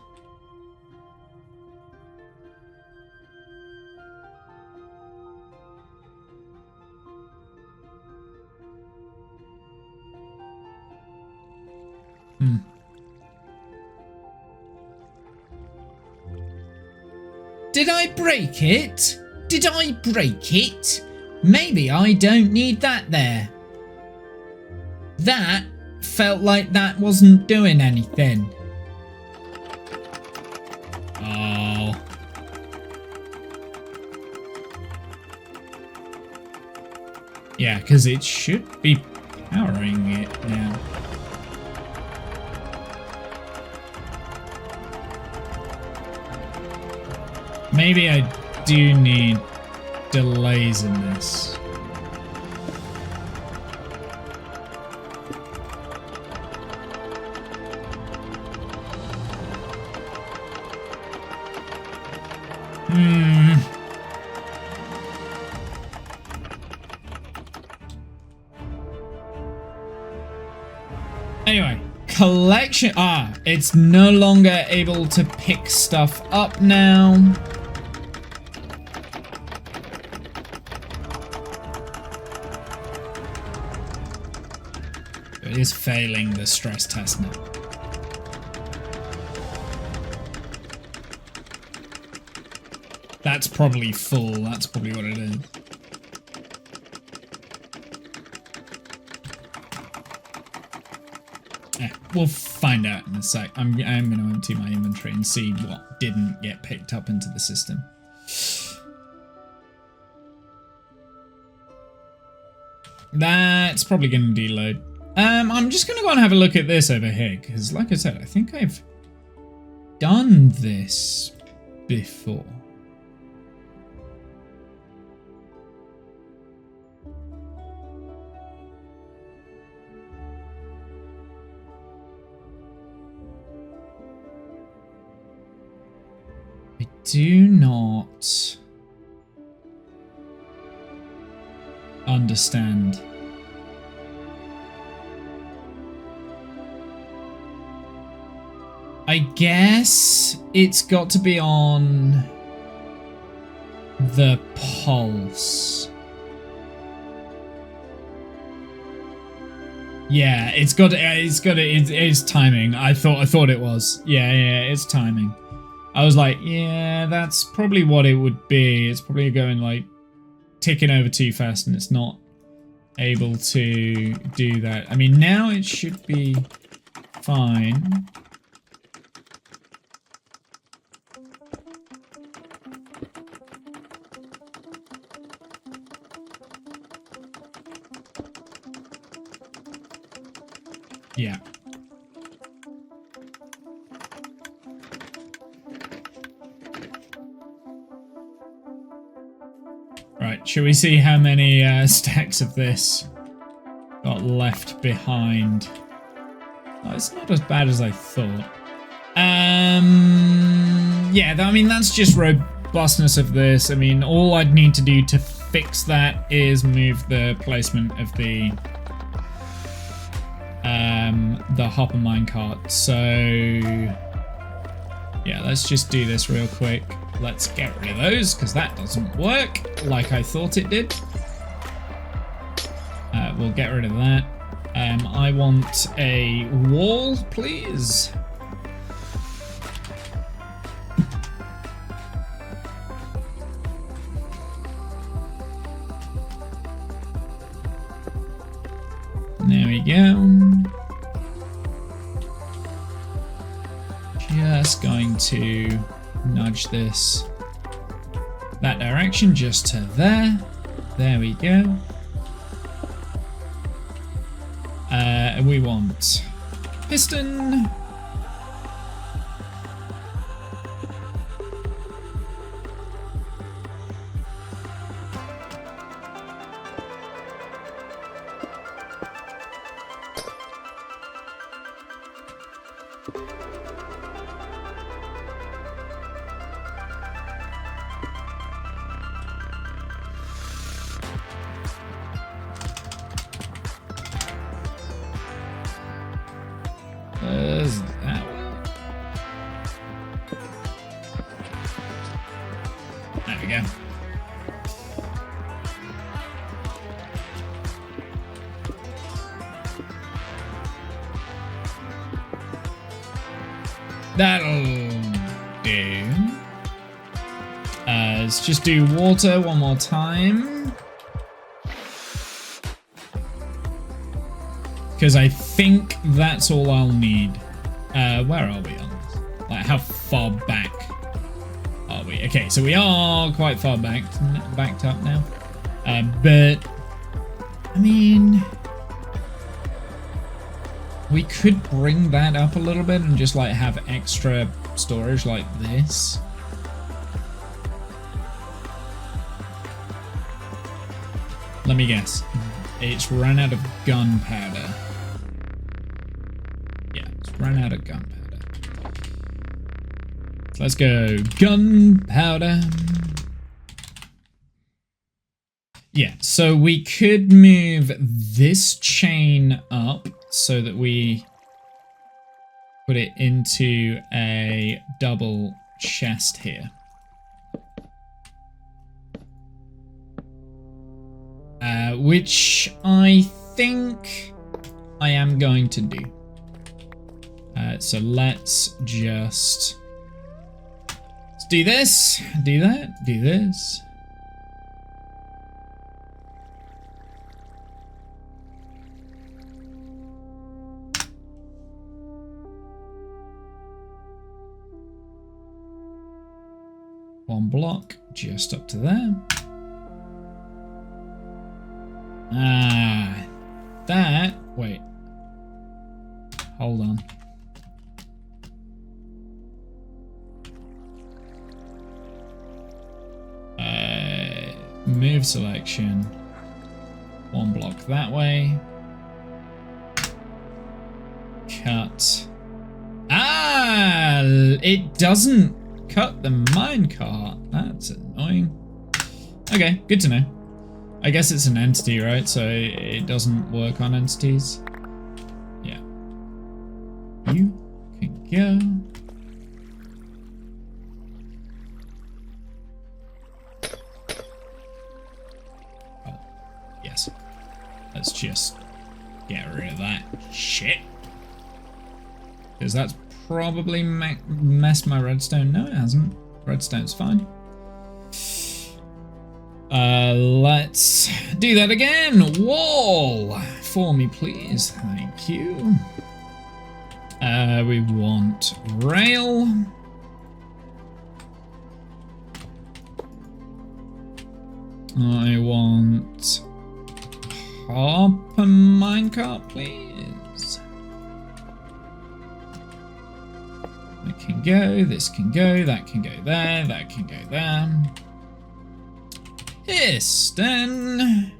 S1: Did I break it? Did I break it? Maybe I don't need that there. That felt like that wasn't doing anything. Oh. Yeah, because it should be powering it now. Maybe I do need delays in this. Anyway, collection. It's no longer able to pick stuff up now. It is failing the stress test now. That's probably full. That's probably what it is. Yeah, we'll find out in a sec. I'm going to empty my inventory and see what didn't get picked up into the system. That's probably going to deload. I'm just going to go and have a look at this over here, because like I said, I think I've done this before. I do not understand. I guess it's got to be on the pulse. Yeah, it's timing. I thought it was. Yeah, it's timing. I was like, yeah, that's probably what it would be. It's probably going like ticking over too fast and it's not able to do that. I mean, now it should be fine. Yeah. Right, shall we see how many stacks of this got left behind? Oh, it's not as bad as I thought. Yeah, I mean, that's just robustness of this. I mean, all I'd need to do to fix that is move the placement of the hopper minecart. So yeah, let's just do this real quick. Let's get rid of those because that doesn't work like I thought it did. We'll get rid of that. I want a wall, please. There we go. Just going to nudge this that direction just to there. There we go. We want piston. Does that work? There we go. That'll do. Let's just do water one more time. Because I think that's all I'll need. Where are we on this? Like, how far back are we? Okay, so we are quite far backed up now. But, I mean, we could bring that up a little bit and just, like, have extra storage like this. Let me guess. It's run out of gunpowder. Run out of gunpowder. Let's go. Gunpowder. Yeah, so we could move this chain up so that we put it into a double chest here. Which I think I am going to do. So let's do this, do that, do this. One block just up to there. Wait. Hold on. Move selection. One block that way. Cut. It doesn't cut the minecart. That's annoying. Okay, good to know. I guess it's an entity, right? So it doesn't work on entities. Yeah. You can go. Oh, yes. Let's just get rid of that shit. Because that's probably messed my redstone. No, it hasn't. Redstone's fine. Let's do that again. Wall for me, please. Thank you. We want rail. I want hopper minecart, please. That can go, this can go, that can go there, that can go there. Piston.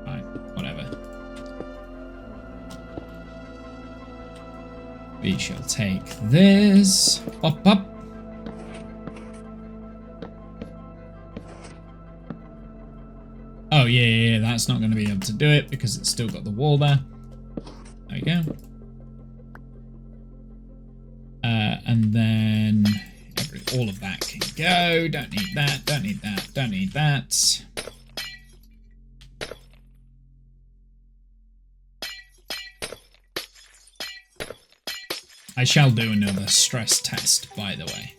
S1: Fine, whatever. take this. Up, up. Oh, yeah, that's not going to be able to do it because it's still got the wall there. There we go. And then all of that can go. Don't need that, don't need that, don't need that. I shall do another stress test, by the way.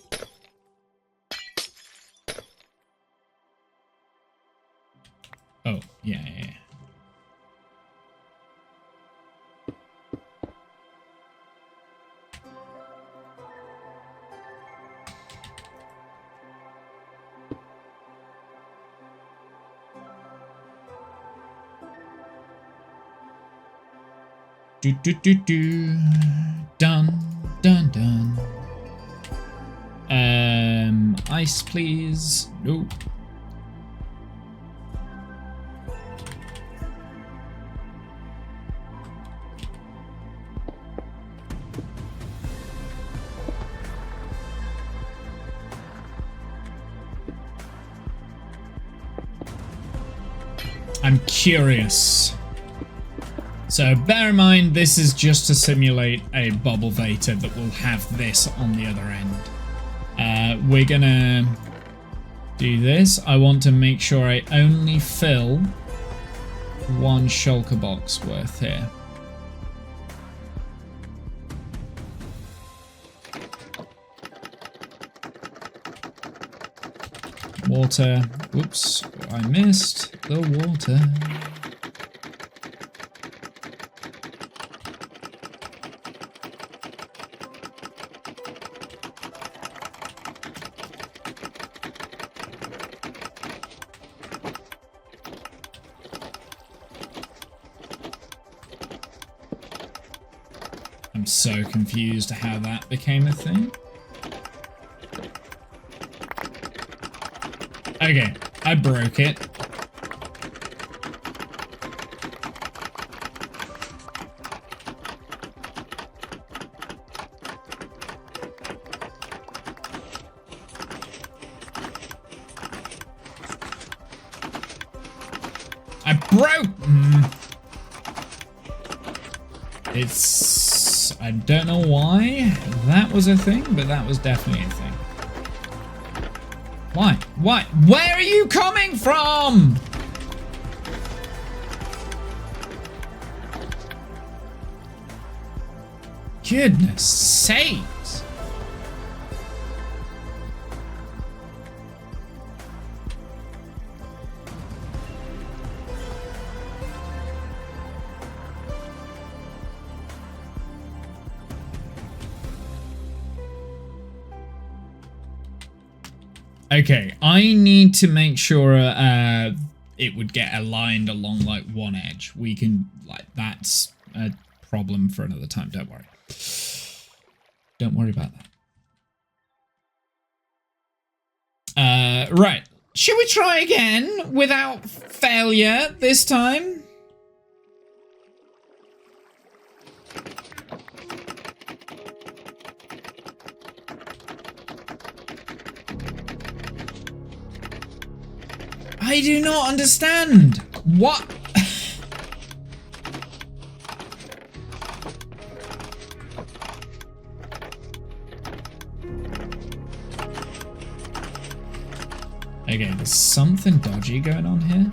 S1: Oh, yeah. Do. Done. Ice, please. Nope. I'm curious. So bear in mind, this is just to simulate a bubble Vator that will have this on the other end. We're gonna do this. I want to make sure I only fill one shulker box worth here. Water. Oops, I missed the water. I'm so confused how that became a thing. Okay, I broke it. I broke. I don't know why that was a thing, but that was definitely a thing. Why? Why? Where are you coming from? Goodness sakes. Okay, I need to make sure it would get aligned along like one edge. We can, like, that's a problem for another time. Don't worry. Don't worry about that. Right. Should we try again without failure this time? I do not understand. What? Okay, there's something dodgy going on here.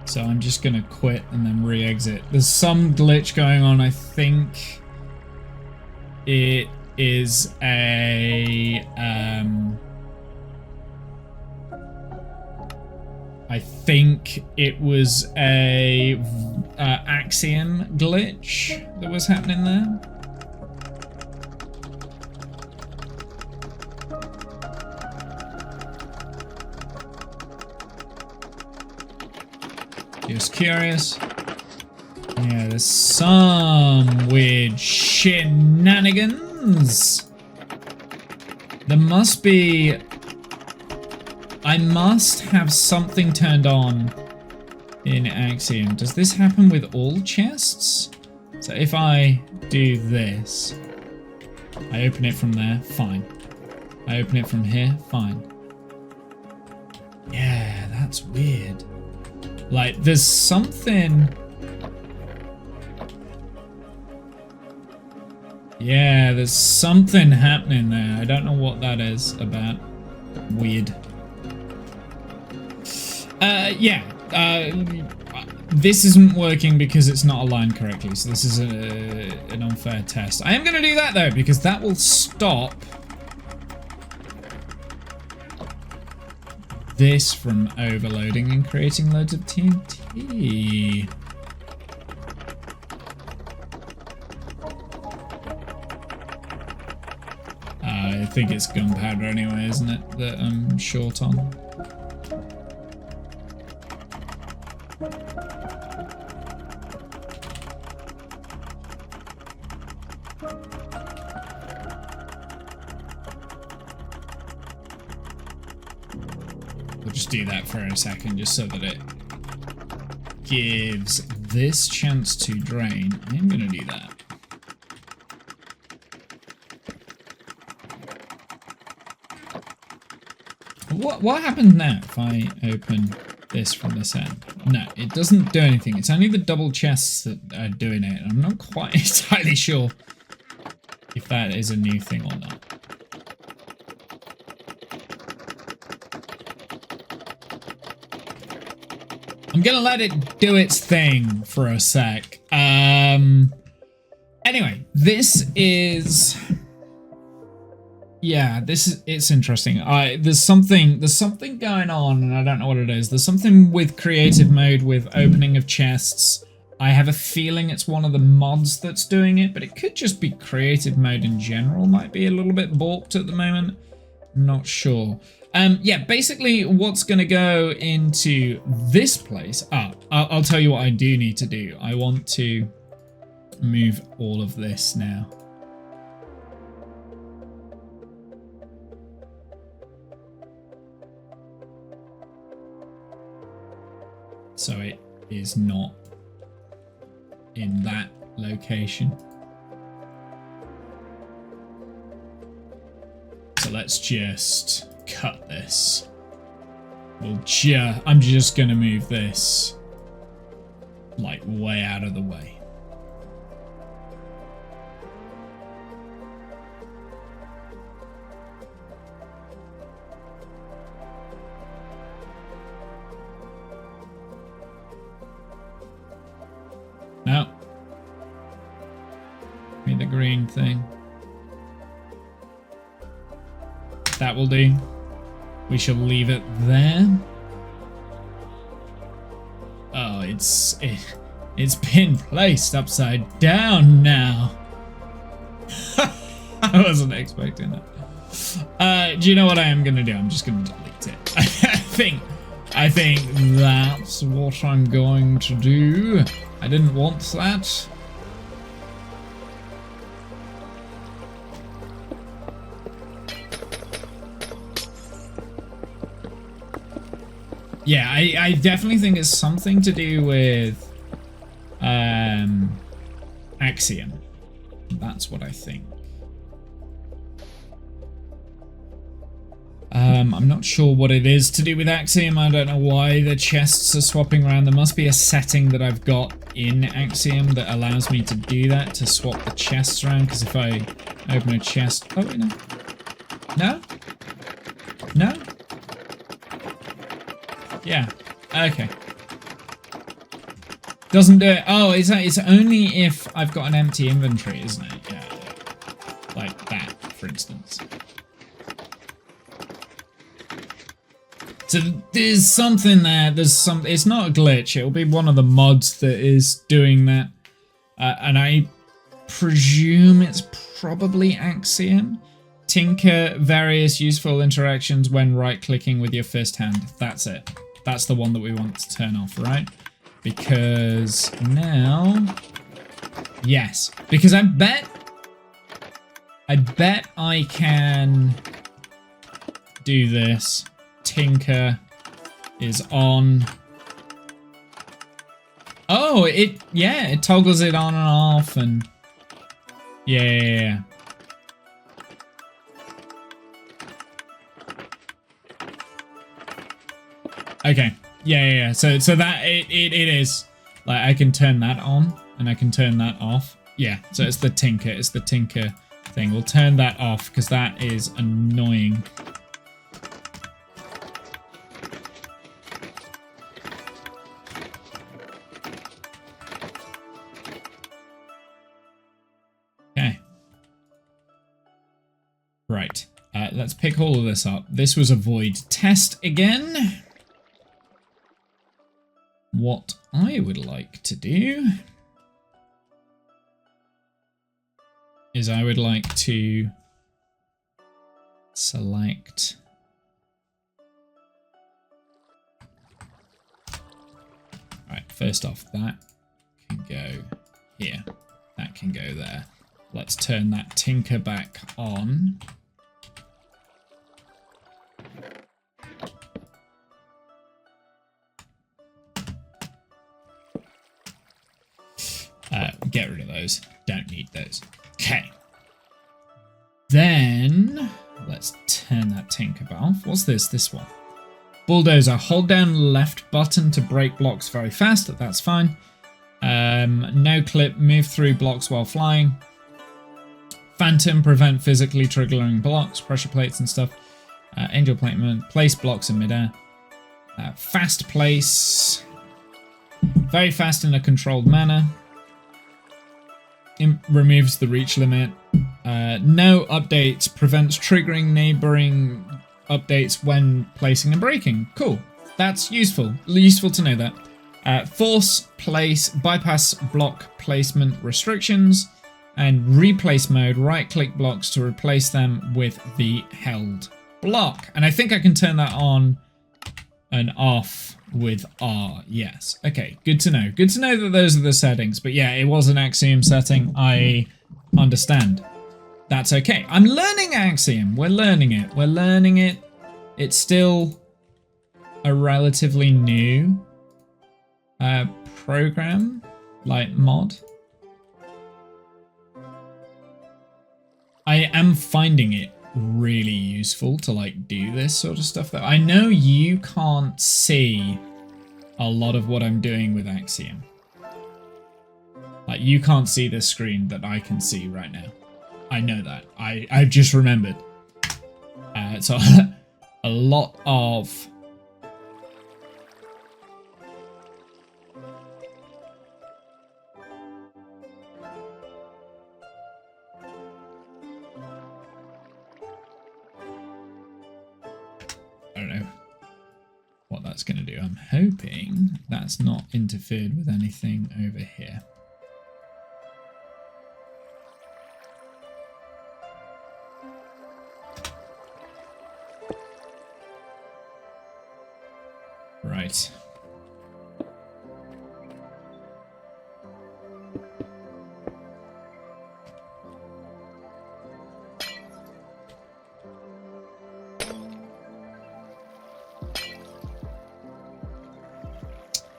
S1: So I'm just gonna quit and then re-exit. There's some glitch going on. I think it is a I think it was a axiom glitch that was happening there. Just curious. Yeah, there's some weird shenanigans. There must be... I must have something turned on in Axiom. Does this happen with all chests? So if I do this, I open it from there, fine. I open it from here, fine. Yeah, that's weird. Like, there's something... Yeah, there's something happening there. I don't know what that is about. Weird. This isn't working because it's not aligned correctly, so this is an unfair test. I am going to do that, though, because that will stop this from overloading and creating loads of TNT. I think it's gunpowder anyway, isn't it, that I'm short on? We'll just do that for a second, just so that it gives this chance to drain. I am going to do that. What happens now if I open this from this end? No, it doesn't do anything. It's only the double chests that are doing it. I'm not quite entirely sure if that is a new thing or not. I'm gonna let it do its thing for a sec. Anyway, this is... Yeah, it's interesting. There's something going on, and I don't know what it is. There's something with creative mode with opening of chests. I have a feeling it's one of the mods that's doing it, but it could just be creative mode in general. Might be a little bit balked at the moment. I'm not sure. Yeah, basically what's going to go into this place... I'll tell you what I do need to do. I want to move all of this now. So it is not in that location. So let's just cut this. I'm just gonna move this like way out of the way. No. Give me the green thing. That will do. We shall leave it there. Oh, it's been placed upside down now. I wasn't expecting that. Do you know what I am going to do? I'm just going to delete it. I think that's what I'm going to do. I didn't want that. Yeah, I definitely think it's something to do with Axiom. That's what I think. I'm not sure what it is to do with Axiom. I don't know why the chests are swapping around. There must be a setting that I've got in Axiom that allows me to do that, to swap the chests around, because if I open a chest... Oh, wait, no. No? No? Yeah. Okay. Doesn't do it. Oh, it's only if I've got an empty inventory, isn't it? Yeah. Like that, for instance. So there's something there. It's not a glitch. It'll be one of the mods that is doing that. And I presume it's probably Axiom. Tinker various useful interactions when right-clicking with your first hand. That's it. That's the one that we want to turn off, right? Because now... Yes. Because I bet I can do this. Tinker is on. Oh, it toggles it on and off, and yeah. Okay, yeah. So that it is like I can turn that on and I can turn that off. Yeah, so it's the tinker thing. We'll turn that off because that is annoying. Right, let's pick all of this up. This was a void test again. What I would like to do is I would like to select right, first off, that can go here. That can go there. Let's turn that tinker back on. Get rid of those. Don't need those. Okay. Then let's turn that tinker off. What's this? This one. Bulldozer. Hold down left button to break blocks very fast. That's fine. No clip. Move through blocks while flying. Phantom. Prevent physically triggering blocks. Pressure plates and stuff. Angel placement. Place blocks in midair. Fast place. Very fast in a controlled manner. Removes the reach limit. No updates. Prevents triggering neighboring updates when placing and breaking. Cool. That's useful. Useful to know that. Force, place, bypass block placement restrictions, and replace mode. Right-click blocks to replace them with the held block. And I think I can turn that on and off with R. Yes. Okay, good to know. Good to know that those are the settings. But yeah, it was an Axiom setting. I understand. That's okay. I'm learning Axiom. We're learning it. We're learning it. It's still a relatively new program, like mod. I am finding it really useful to like do this sort of stuff, though. I know you can't see a lot of what I'm doing with Axiom. Like, you can't see this screen that I can see right now. I know that. I've just remembered. So a lot of I don't know what that's going to do. I'm hoping that's not interfered with anything over here. Right.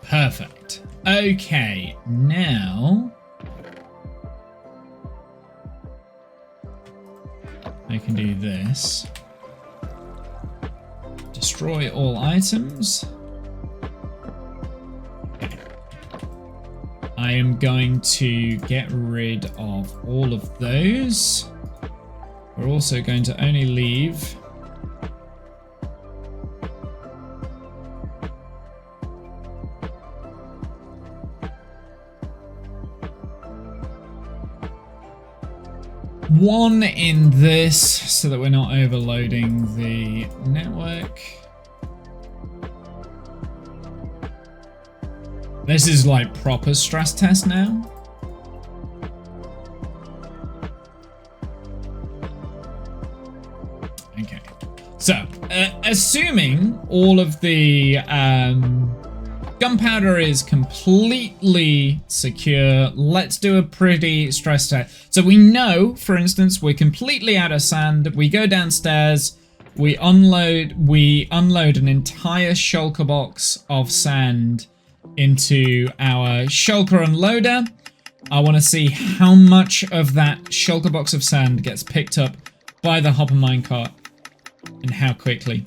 S1: Perfect. Okay, now I can do this. Destroy all items. Okay. I am going to get rid of all of those. We're also going to only leave one in this so that we're not overloading the network. This is like proper stress test now. Okay. So, assuming all of the gunpowder is completely secure, let's do a pretty stress test. So we know, for instance, we're completely out of sand. We go downstairs, we unload an entire shulker box of sand into our shulker unloader. I want to see how much of that shulker box of sand gets picked up by the hopper minecart and how quickly.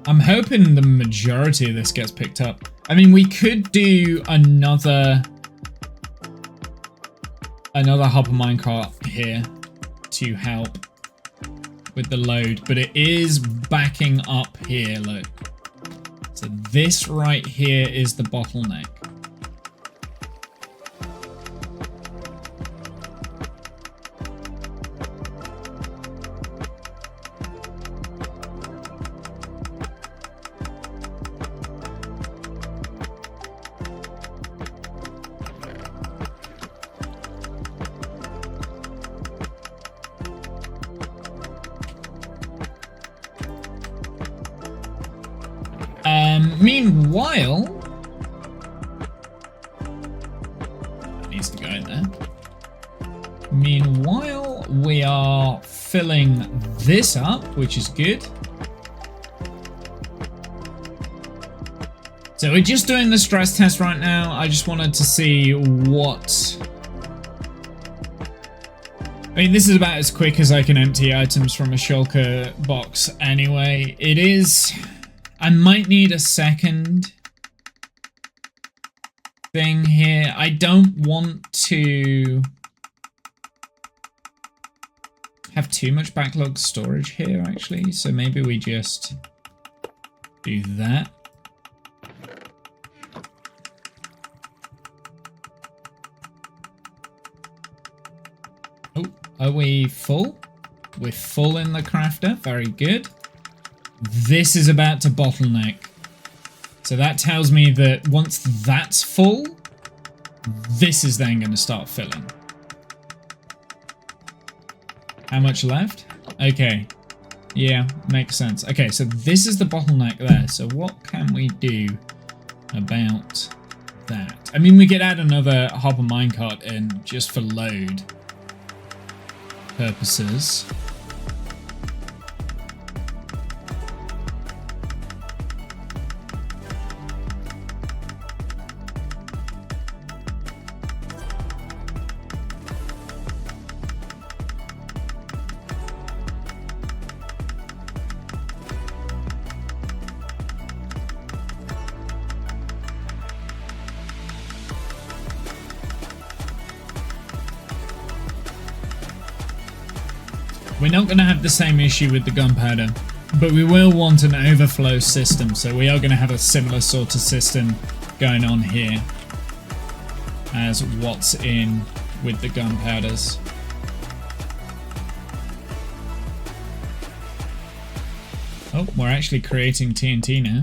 S1: I'm hoping the majority of this gets picked up. I mean, we could do another hopper minecart here to help with the load, but it is backing up here, look. So this right here is the bottleneck. Meanwhile, that needs to go in there. Meanwhile, we are filling this up, which is good. So we're just doing the stress test right now. I just wanted to see what... I mean, this is about as quick as I can empty items from a shulker box anyway. It is... I might need a second thing here. I don't want to have too much backlog storage here, actually. So maybe we just do that. Oh, are we full? We're full in the crafter. Very good. This is about to bottleneck. So that tells me that once that's full, this is then going to start filling. How much left? Okay. Yeah, makes sense. Okay, so this is the bottleneck there. So what can we do about that? I mean, we could add another hopper minecart in just for load purposes. We're not going to have the same issue with the gunpowder, but we will want an overflow system, so we are going to have a similar sort of system going on here as what's in with the gunpowders. Oh, we're actually creating TNT now.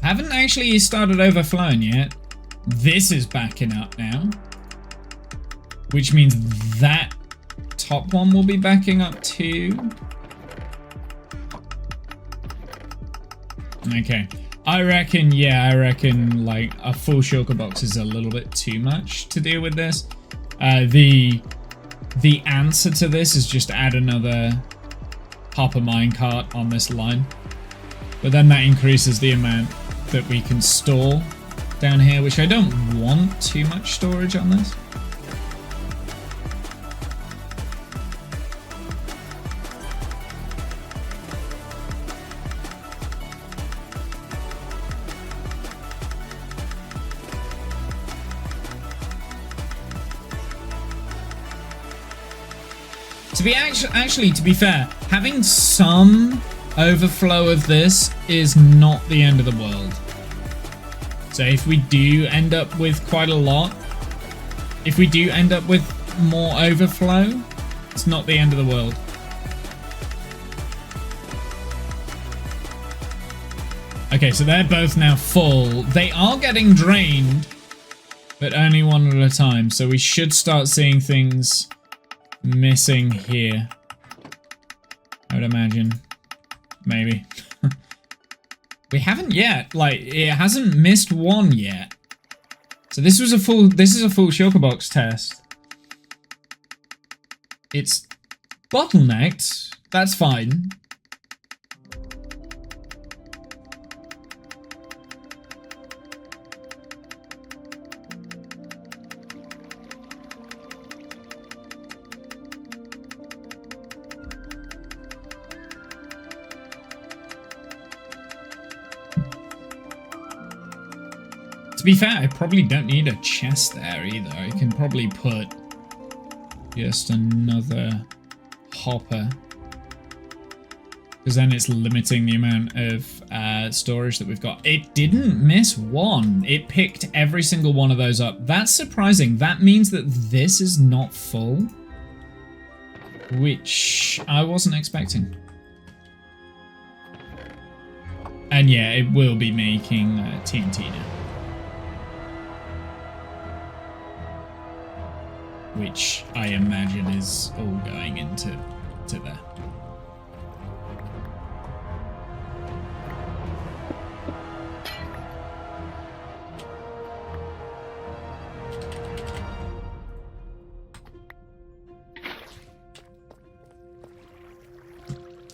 S1: Haven't actually started overflowing yet. This is backing up now, which means that top one will be backing up too. Okay, I reckon like a full shulker box is a little bit too much to deal with this. The answer to this is just add another hopper minecart on this line, but then that increases the amount that we can store down here, which I don't want too much storage on this. To be fair, having some overflow of this is not the end of the world. So if we do end up with quite a lot, if we do end up with more overflow, it's not the end of the world. Okay, so they're both now full. They are getting drained, but only one at a time. So we should start seeing things missing here, I would imagine. maybe. We haven't yet. Like, it hasn't missed one yet. So this is a full shulker box test. It's bottlenecked. That's fine. To be fair, I probably don't need a chest there either. I can probably put just another hopper. Because then it's limiting the amount of storage that we've got. It didn't miss one. It picked every single one of those up. That's surprising. That means that this is not full. Which I wasn't expecting. And yeah, it will be making TNT now. Which I imagine is all going into there.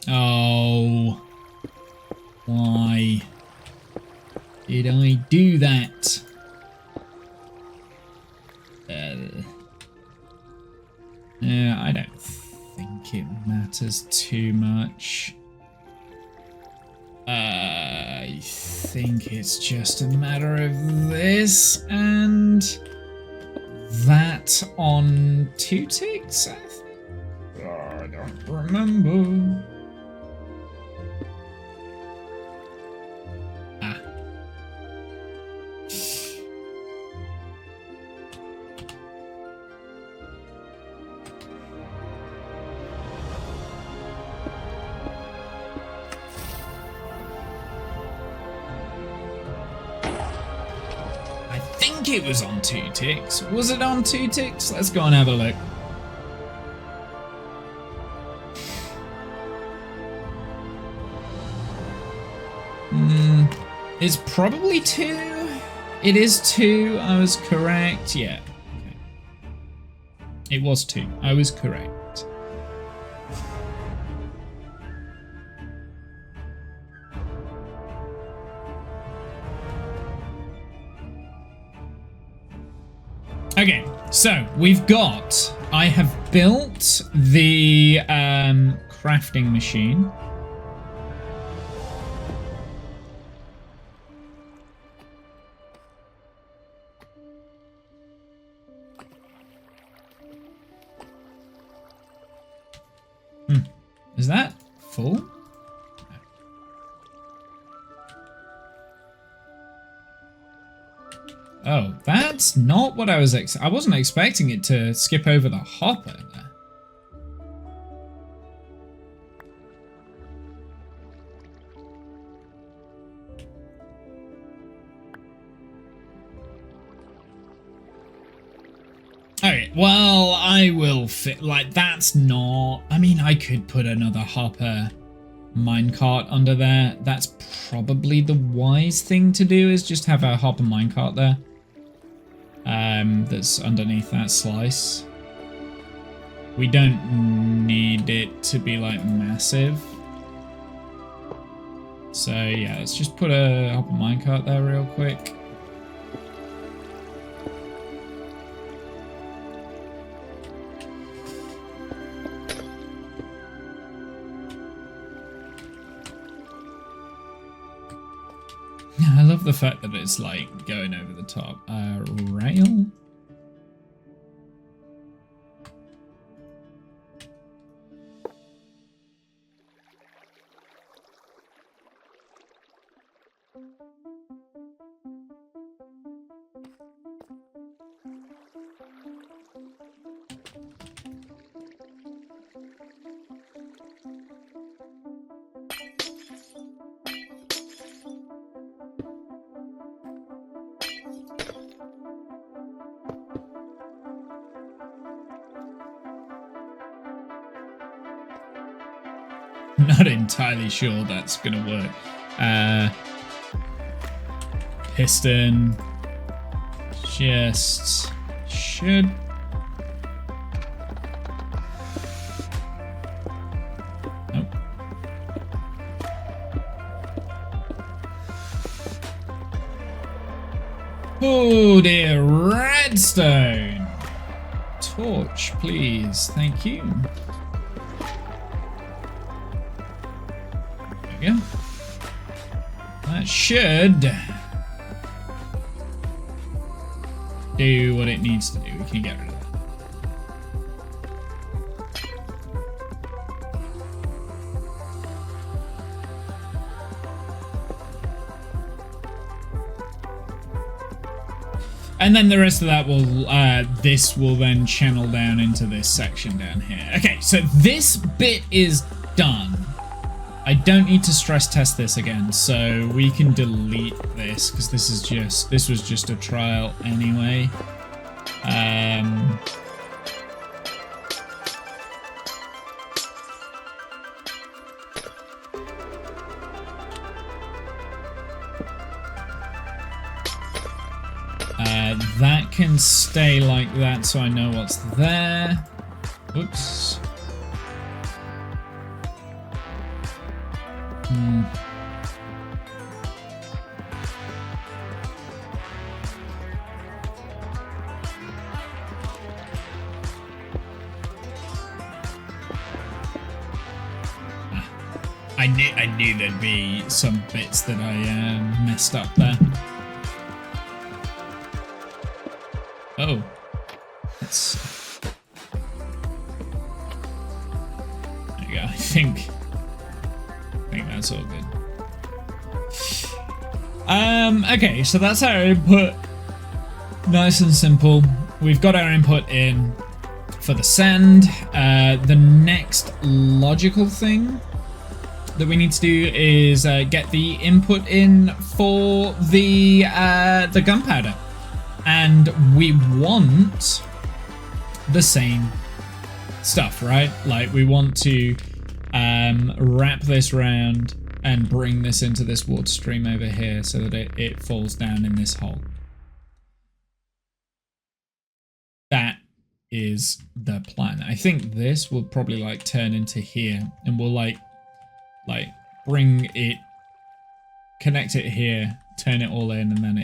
S1: Oh, why did I do that? Yeah, I don't think it matters too much. I think it's just a matter of this and that on 2 ticks, I think. Oh, I don't remember. It was on 2 ticks. Was it on 2 ticks? Let's go and have a look. It's probably 2. It is 2. I was correct. Yeah. Okay. It was 2. I was correct. Okay, so we've got, I have built the crafting machine. Is that full? Oh, that's not what I was I wasn't expecting it to skip over the hopper there. Okay, well, I will fit, like, that's not, I mean, I could put another hopper minecart under there. That's probably the wise thing to do, is just have a hopper minecart there. That's underneath that slice. We don't need it to be like massive. So yeah, let's just put a hopper minecart there real quick. I love the fact that it's like going over the top. Rail? Not entirely sure that's gonna work. Piston just should. Nope. Oh dear, redstone. Torch, please. Thank you. There we go. That should do what it needs to do. We can get rid of that. And then the rest of that will, this will then channel down into this section down here. Okay, so this bit is done. I don't need to stress test this again, so we can delete this because this was just a trial anyway. That can stay like that, so I know what's there. Oops. I knew there'd be some bits that I messed up there. Oh, that's. There you go. I think that's all good. Okay, so that's our input. Nice and simple. We've got our input in for the sand. The next logical thing that we need to do is get the input in for the gunpowder, and we want the same stuff, right? Like we want to wrap this round and bring this into this water stream over here so that it falls down in this hole. That is the plan. I think this will probably like turn into here, and we'll like bring it, connect it here, turn it all in, and then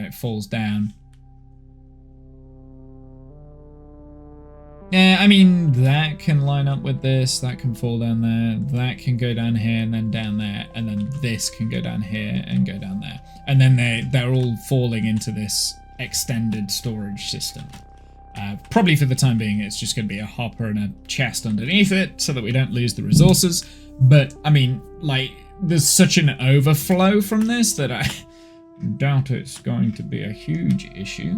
S1: it falls down. Yeah, I mean, that can line up with this, that can fall down there, that can go down here and then down there, and then this can go down here and go down there. And then they're all falling into this extended storage system. Probably for the time being, it's just going to be a hopper and a chest underneath it so that we don't lose the resources. But, I mean, like, there's such an overflow from this that I doubt it's going to be a huge issue.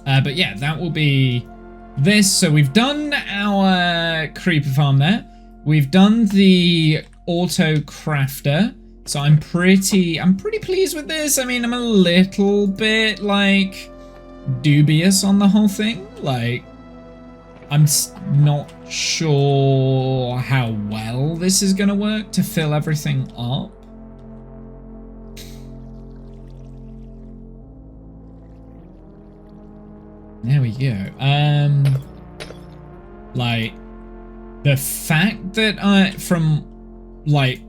S1: But yeah, that will be this. So we've done our creeper farm there. We've done the auto crafter. So I'm pretty pleased with this. I mean, I'm a little bit, like, dubious on the whole thing. Like, I'm not sure how well this is going to work to fill everything up. There we go. Like, the fact that from, like,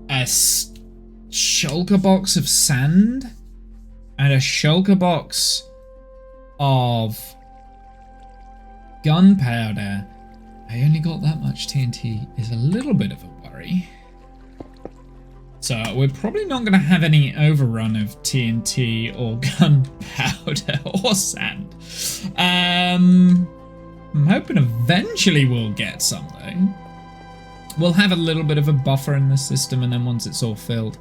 S1: a shulker box of sand and a shulker box of gunpowder, I only got that much TNT is a little bit of a worry. So we're probably not going to have any overrun of TNT or gunpowder or sand. I'm hoping eventually we'll get something. We'll have a little bit of a buffer in the system, and then once it's all filled,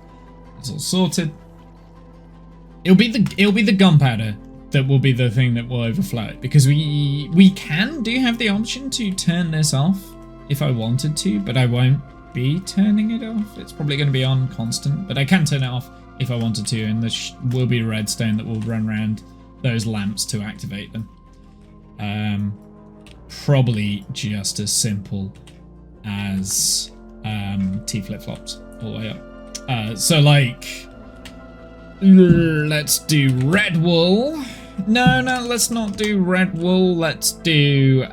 S1: it's all sorted. It'll be the gunpowder that will be the thing that will overflow it, because we do have the option to turn this off if I wanted to, but I won't be turning it off. It's probably going to be on constant, but I can turn it off if I wanted to, and there will be redstone that will run around those lamps to activate them. Probably just as simple as T flip-flops all the way up. So like, let's do red wool. No, let's not do red wool. Let's do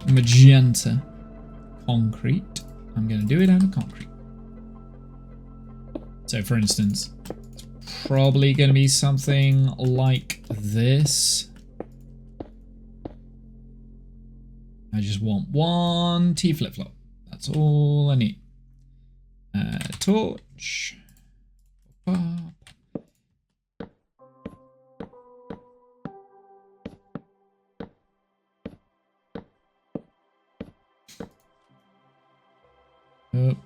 S1: magenta concrete. I'm going to do it out of concrete. So for instance, it's probably going to be something like this. I just want one T flip-flop. That's all I need. Torch. Oh, no,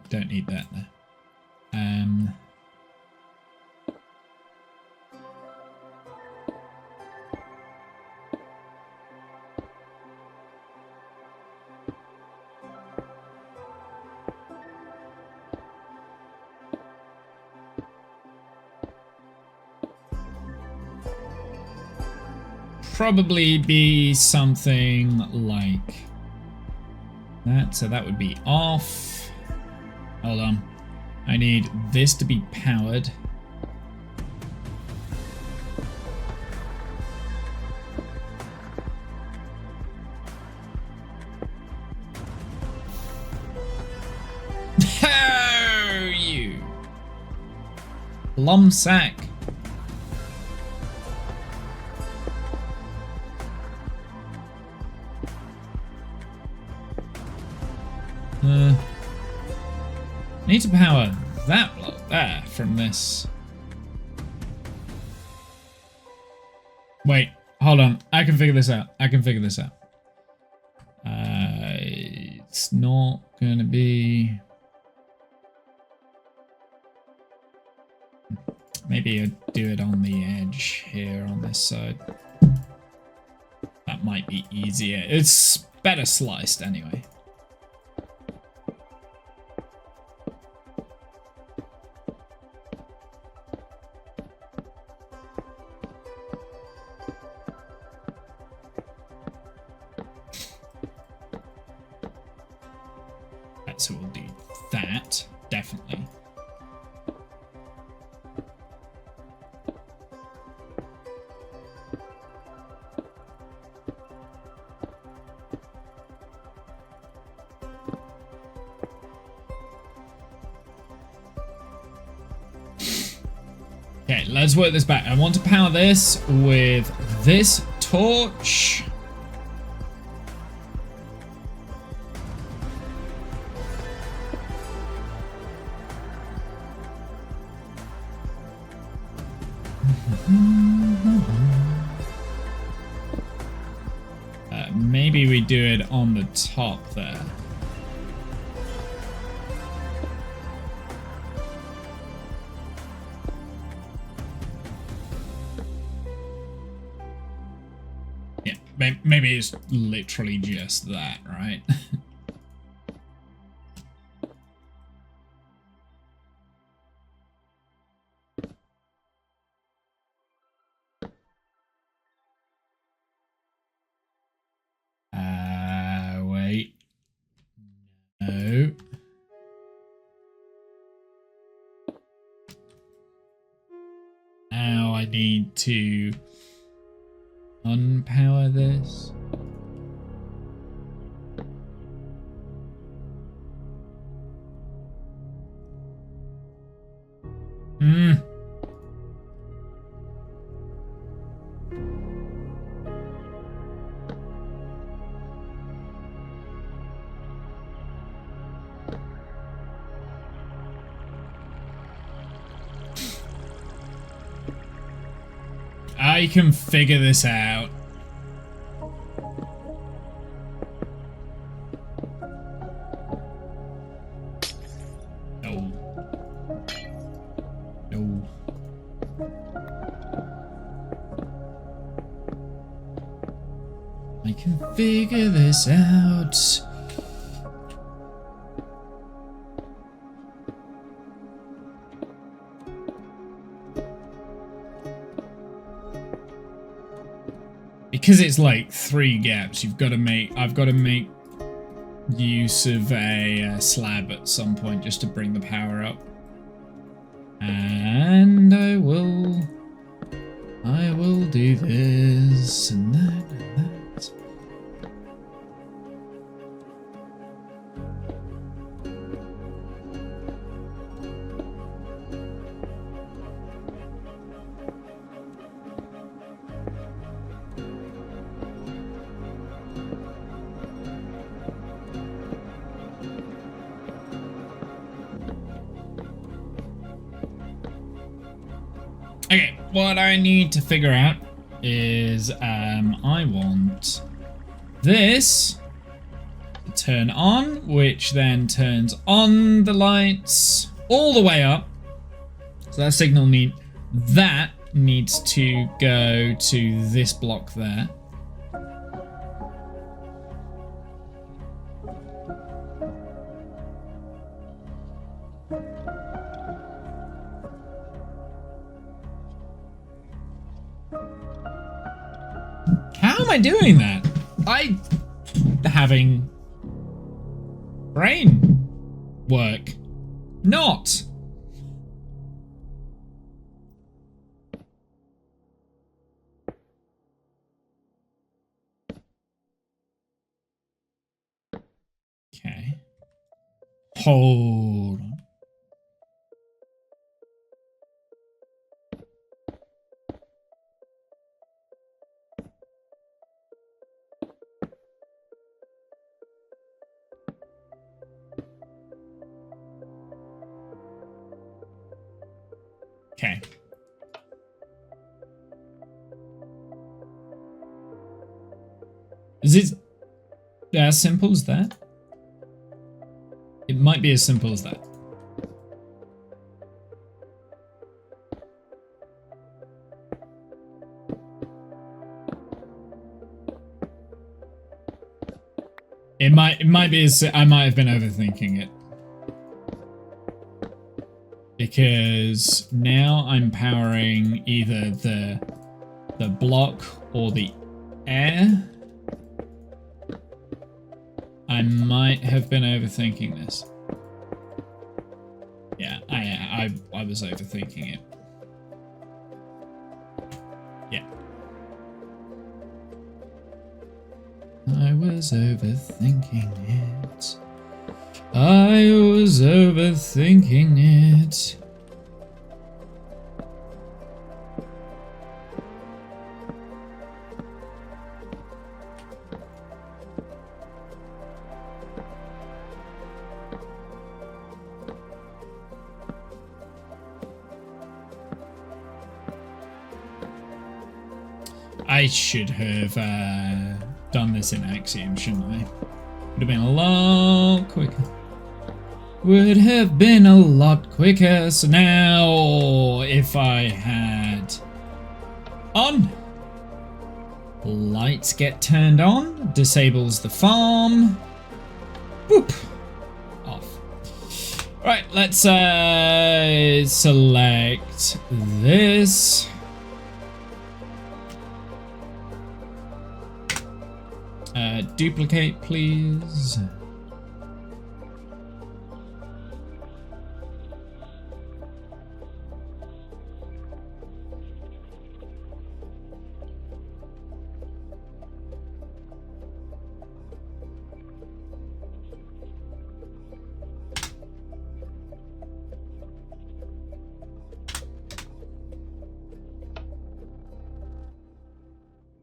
S1: don't need that there. Probably be something like that. So that would be off. Hold on. I need this to be powered. Oh, you plum sack. Need to power that block there from this. Wait, hold on. I can figure this out. It's not gonna be. Maybe I'd do it on the edge here on this side. That might be easier. It's better sliced anyway. So we'll do that, definitely. Okay, let's work this back. I want to power this with this torch. Maybe we do it on the top there. Yeah, maybe it's literally just that, right? Wait. No. Now I need to unpower this. I can figure this out. No. No. I can figure this out. Because it's like 3 gaps, I've got to make use of a slab at some point just to bring the power up. And I will do this and that and that. Okay, what I need to figure out is I want this to turn on, which then turns on the lights all the way up. So that signal needs to go to this block there. How am I doing that? Having brain work. Not. Okay. Hold on. Okay. Is it as simple as that? It might be as simple as that. It might be as I might have been overthinking it. Because now I'm powering either the block or the air. I might have been overthinking this. Yeah, I was overthinking it. Yeah. I was overthinking it. I was overthinking it. I should have done this in Axiom, shouldn't I? Would have been a lot quicker. Would have been a lot quicker. So now, if I had on, lights get turned on, disables the farm. Boop. Off. Right, let's select this. Duplicate, please.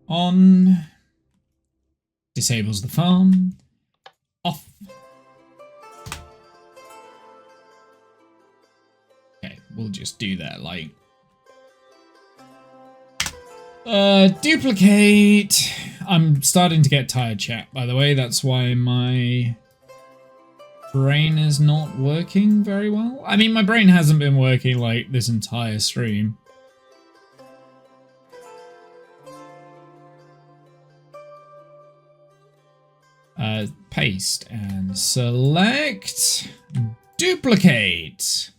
S1: On. Disables the farm. Off. Okay, we'll just do that, like. Duplicate. I'm starting to get tired, chat, by the way. That's why my brain is not working very well. I mean, my brain hasn't been working, like, this entire stream. Paste and select, duplicate.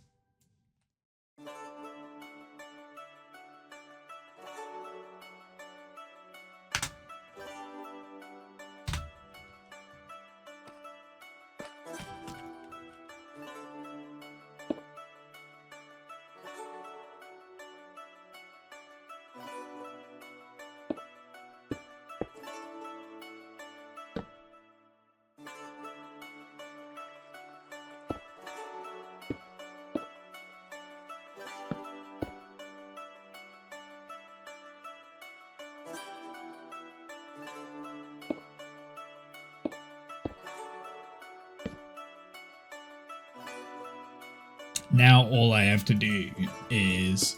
S1: Now all I have to do is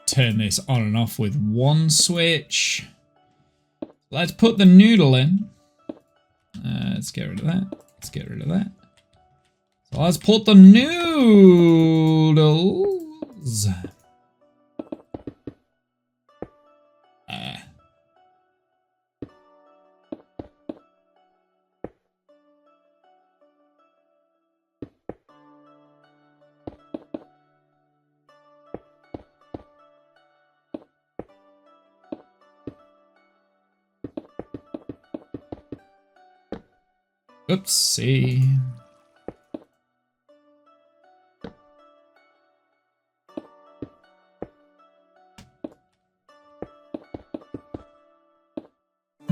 S1: turn this on and off with one switch. Let's put the noodle in. Let's get rid of that. Let's get rid of that. So let's put the noodles. Oopsie.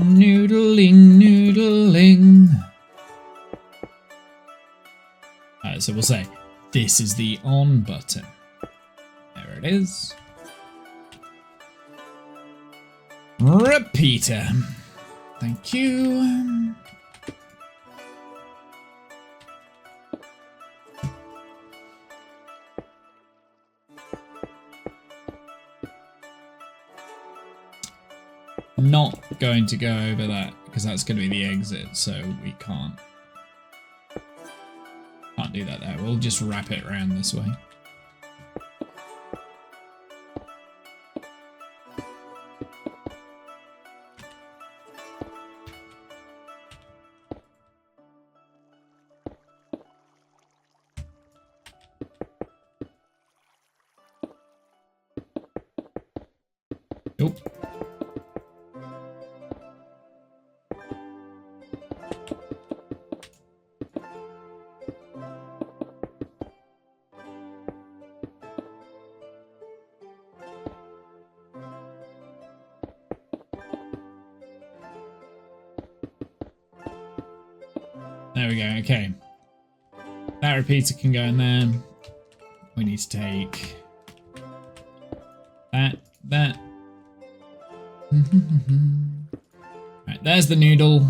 S1: Noodling, noodling. So we'll say, this is the on button. There it is. Repeater. Thank you. Not going to go over that because that's going to be the exit, so we can't do that there. We'll just wrap it around this way. Nope. There we go, okay. That repeater can go in there. We need to take that. Right, there's the noodle.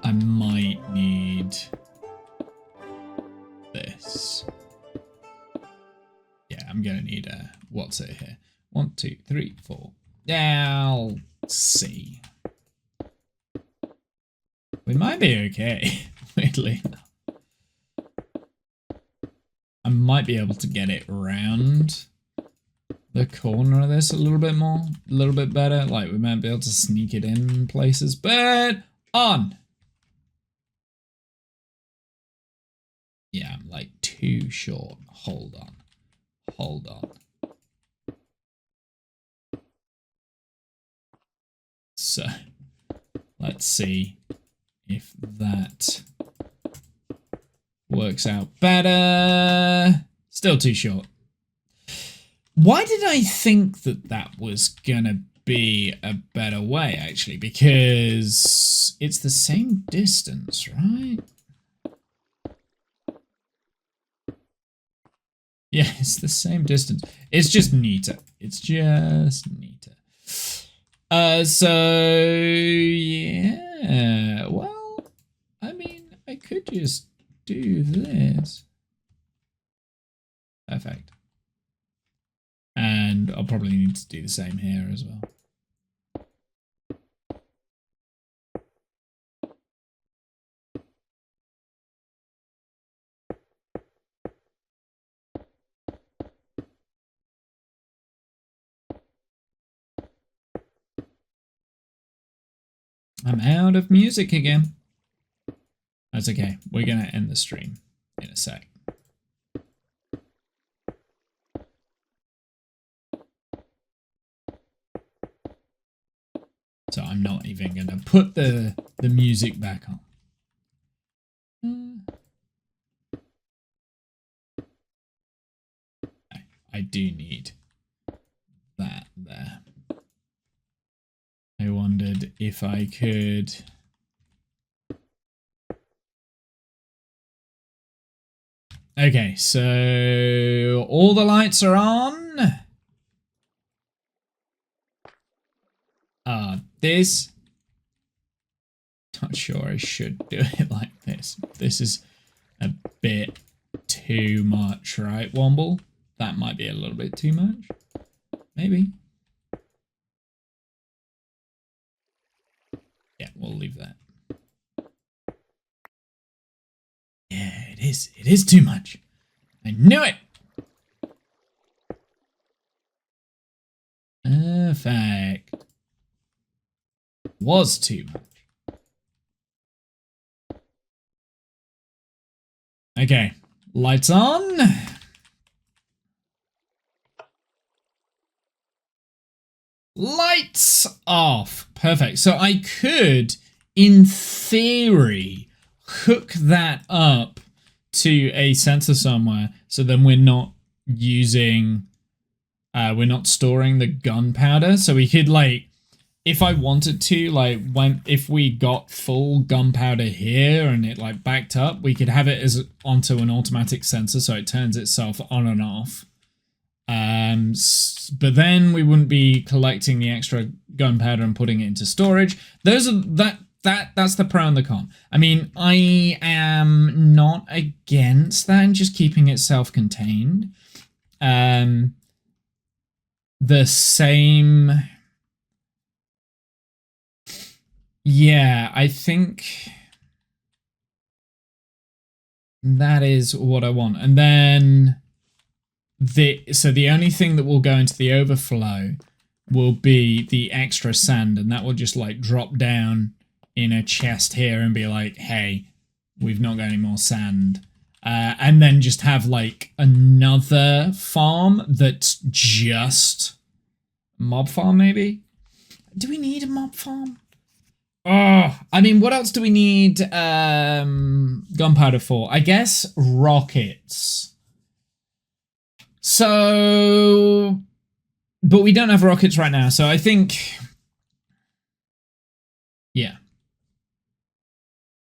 S1: I might need this. Yeah, I'm gonna need a what's it here? 1, 2, 3, 4. Now, see. We might be okay, weirdly. I might be able to get it around the corner of this a little bit more, a little bit better. Like we might be able to sneak it in places, but on. Yeah, I'm like too short. Hold on. Hold on. So, let's see if that works out better. Still too short. Why did I think that that was gonna be a better way, actually? Because it's the same distance, right? Yeah, it's the same distance. It's just neater. It's just neater. So, yeah. Well, I mean, I could just do this. Perfect. And I'll probably need to do the same here as well. I'm out of music again. That's okay. We're going to end the stream in a sec. So I'm not even going to put the music back on. I do need that there. I wondered if I could... Okay, so all the lights are on. This, not sure I should do it like this. This is a bit too much, right, Womble? That might be a little bit too much. Maybe. Yeah, we'll leave that. Yeah, it is. It is too much. I knew it! Perfect. Was too much. Okay, lights on. Lights off. Perfect. So I could, in theory, hook that up to a sensor somewhere, so then we're not using, we're not storing the gunpowder. So we could, like, if I wanted to, like, if we got full gunpowder here and it like backed up, we could have it as onto an automatic sensor, so it turns itself on and off. But then we wouldn't be collecting the extra gunpowder and putting it into storage. Those are that's the pro and the con. I mean, I am not against that and just keeping it self-contained. The same. Yeah, I think that is what I want. And then so the only thing that will go into the overflow will be the extra sand, and that will just like drop down in a chest here and be like, hey, we've not got any more sand. And then just have like another farm that's just mob farm, maybe? Do we need a mob farm? Oh, I mean, what else do we need gunpowder for? I guess rockets. So, but we don't have rockets right now, so I think, yeah.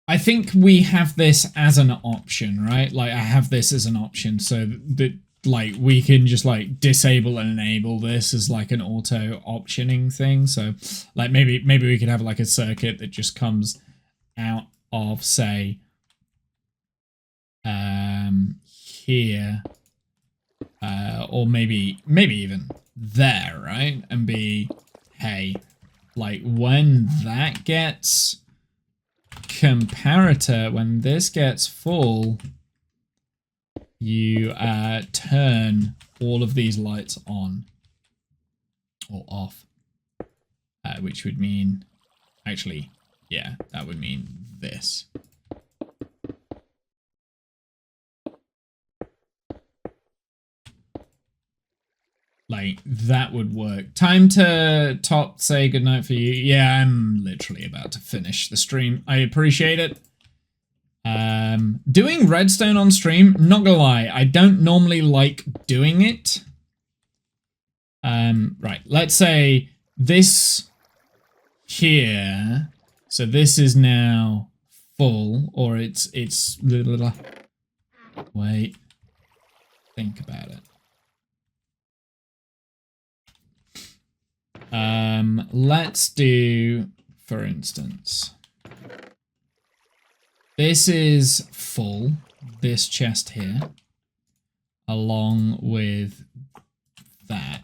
S1: I think we have this as an option, right? Like, I have this as an option so that, like, we can just, like, disable and enable this as, like, an auto-optioning thing. So, like, maybe we could have, like, a circuit that just comes out of, say, here, or maybe even there, right? And be, hey, like, when that gets comparator, when this gets full, you turn all of these lights on or off, which would mean, actually, yeah, that would mean this. Like, that would work. Time to say goodnight for you. Yeah, I'm literally about to finish the stream. I appreciate it. Doing redstone on stream, not gonna lie, I don't normally like doing it. Right, let's say this here, so this is now full, or it's wait, think about it. Let's do, for instance, this is full, this chest here, along with that.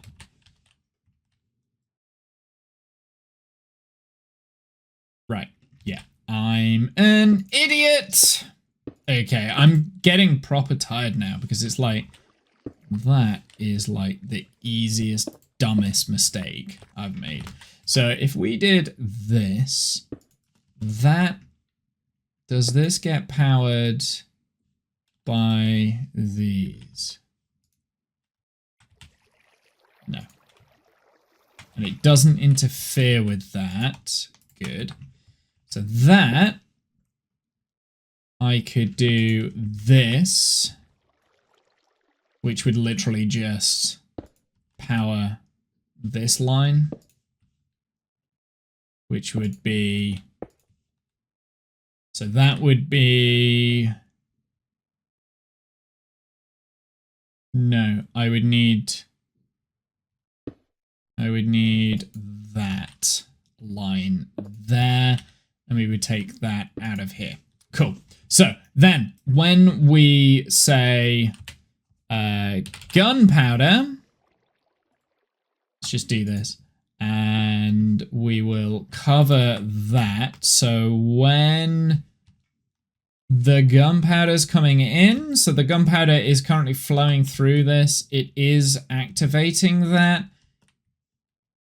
S1: Right, yeah, I'm an idiot. Okay, I'm getting proper tired now because it's like, that is like the easiest, dumbest mistake I've made. So if we did this, does this get powered by these? No. And it doesn't interfere with that. Good. So that, I could do this, which would literally just power this line, which would be, so that would be, no, I would need that. line there, and we would take that out of here. Cool. So then when we say gunpowder, let's just do this, and we will cover that. So when the gunpowder is coming in, so the gunpowder is currently flowing through this, it is activating that.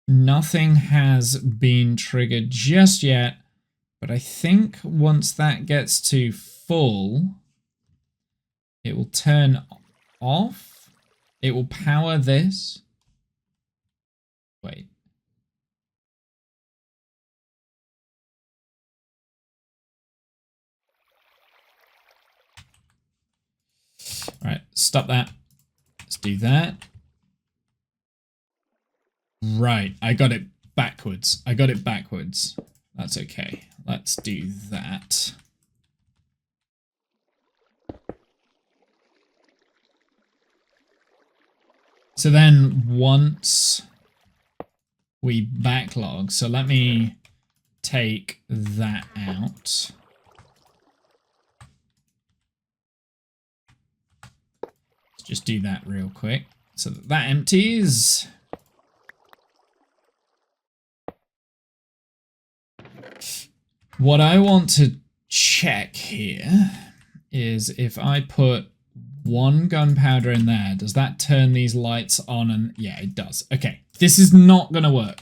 S1: Nothing has been triggered just yet, but I think once that gets to full, it will turn off. It will power this. Wait. All right, stop that. Let's do that. Right, I got it backwards. That's okay. Let's do that. So then once we backlog, so let me take that out. Let's just do that real quick so that empties. What I want to check here is if I put one gunpowder in there, does that turn these lights on? And yeah, it does. Okay, this is not gonna work.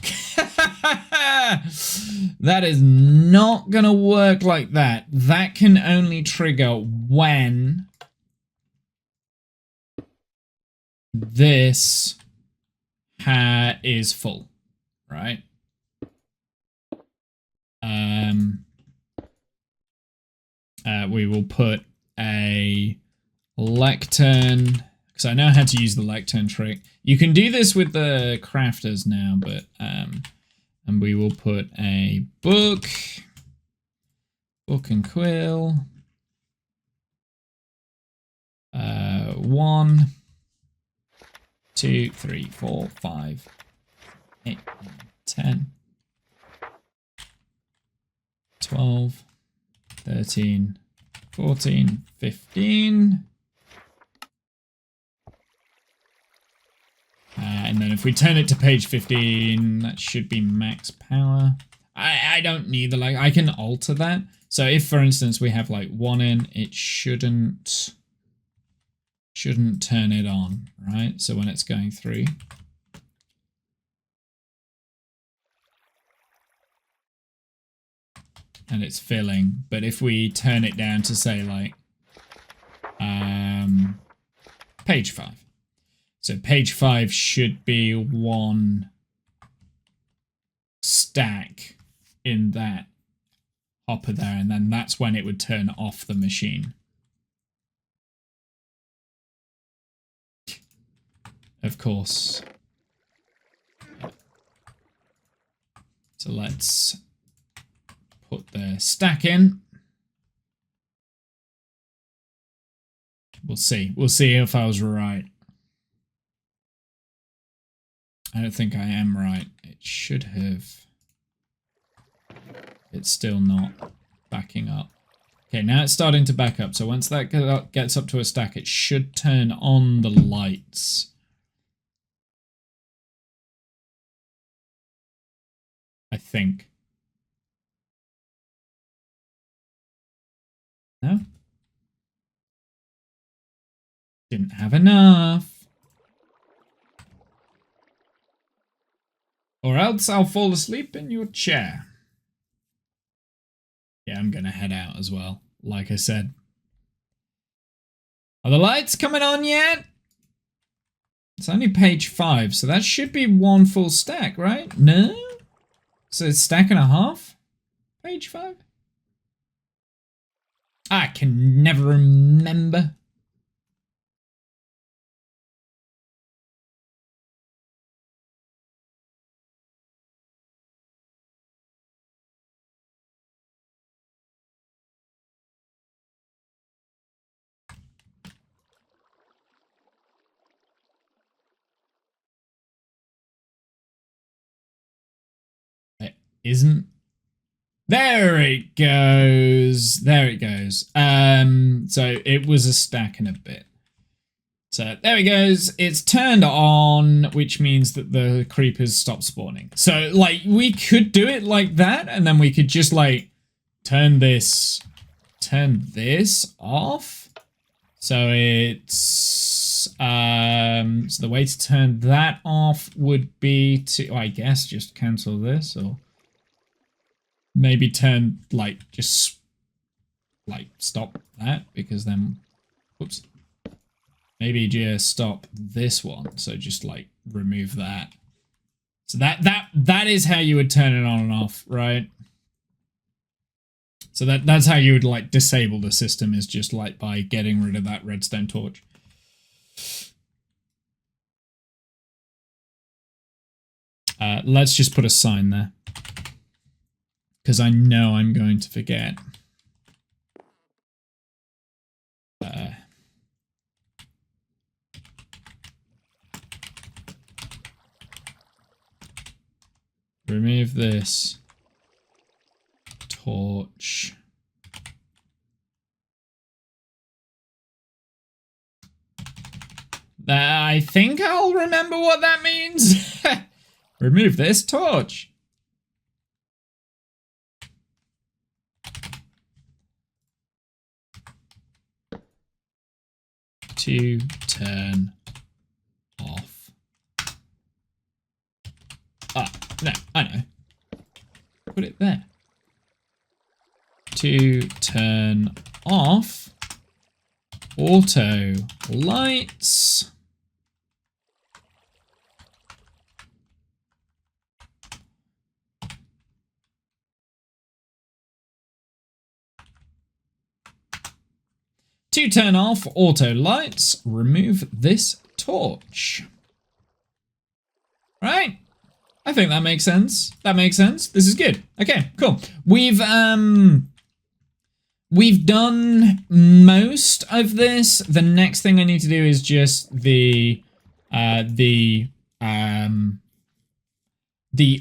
S1: That is not gonna work like that. That can only trigger when this is full, right? We will put a lectern, because I know how to use the lectern trick. You can do this with the crafters now, but and we will put a book and quill. 1, 2, 3, 4, 5, 8, 10, 12, 13, 14, 15. And then if we turn it to page 15, that should be max power. I don't need the, like, I can alter that. So if, for instance, we have like 1 in, it shouldn't turn it on, right? So when it's going through. And it's filling, but if we turn it down to say like page 5, so page 5 should be 1 stack in that hopper there, and then that's when it would turn off the machine. Of course. So let's put the stack in. We'll see. We'll see if I was right. I don't think I am right. It should have. It's still not backing up. Okay, now it's starting to back up. So once that gets up to a stack, it should turn on the lights. I think. No? Didn't have enough. Or else I'll fall asleep in your chair. Yeah, I'm gonna head out as well, like I said. Are the lights coming on yet? It's only page 5, so that should be 1 full stack, right? No? So it's stack and a half? Page 5? I can never remember. isn't. There it goes. There it goes. So it was a stack and a bit. So there it goes. It's turned on, which means that the creepers stop spawning. So like we could do it like that, and then we could just like turn this off. So it's so the way to turn that off would be to, I guess, just cancel this, or maybe turn like just like stop that, because then whoops. Maybe just stop this one. So just like remove that. So that is how you would turn it on and off, right? So that's how you would like disable the system, is just like by getting rid of that redstone torch. Let's just put a sign there, because I know I'm going to forget. Remove this torch. I think I'll remember what that means. Remove this torch. To turn off. Ah, no, I know. Put it there. To turn off auto lights. To turn off auto lights, remove this torch. Right? I think that makes sense. That makes sense. This is good. Okay, cool. We've done most of this. The next thing I need to do is just the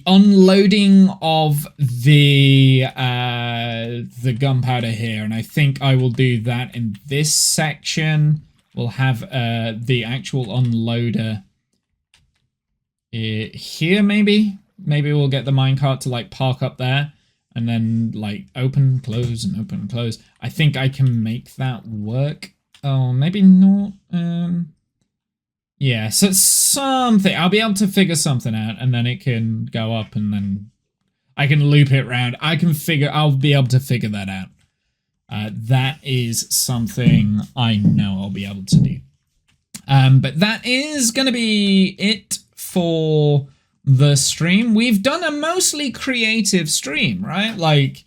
S1: unloading of the gunpowder here, and I think I will do that in this section. We'll have the actual unloader here, maybe we'll get the minecart to like park up there, and then like open, close, and open, and close. I think I can make that work. Oh, maybe not. Yeah, so something. I'll be able to figure something out, and then it can go up, and then I can loop it around. I'll be able to figure that out. That is something I know I'll be able to do. But that is going to be it for the stream. We've done a mostly creative stream, right? Like,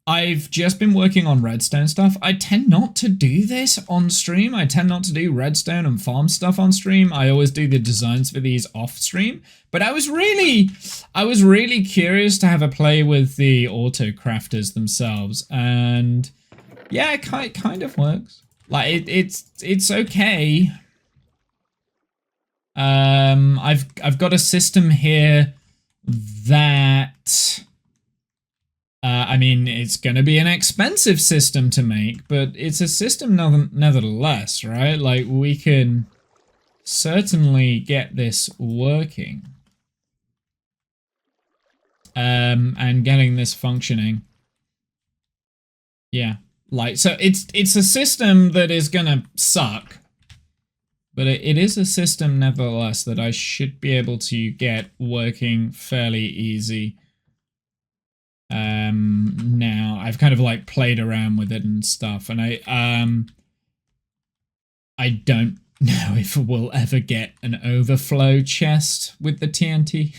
S1: I've just been working on redstone stuff. I tend not to do this on stream. I tend not to do redstone and farm stuff on stream. I always do the designs for these off stream. But I was really curious to have a play with the auto crafters themselves, and yeah, it kind of works. Like it's okay. I've got a system here that. I mean, it's going to be an expensive system to make, but it's a system nevertheless, right? Like, we can certainly get this working. And getting this functioning. Yeah. Like, so it's a system that is going to suck, but it is a system nevertheless that I should be able to get working fairly easy. Now I've kind of like played around with it and stuff, and I don't know if we'll ever get an overflow chest with the TNT.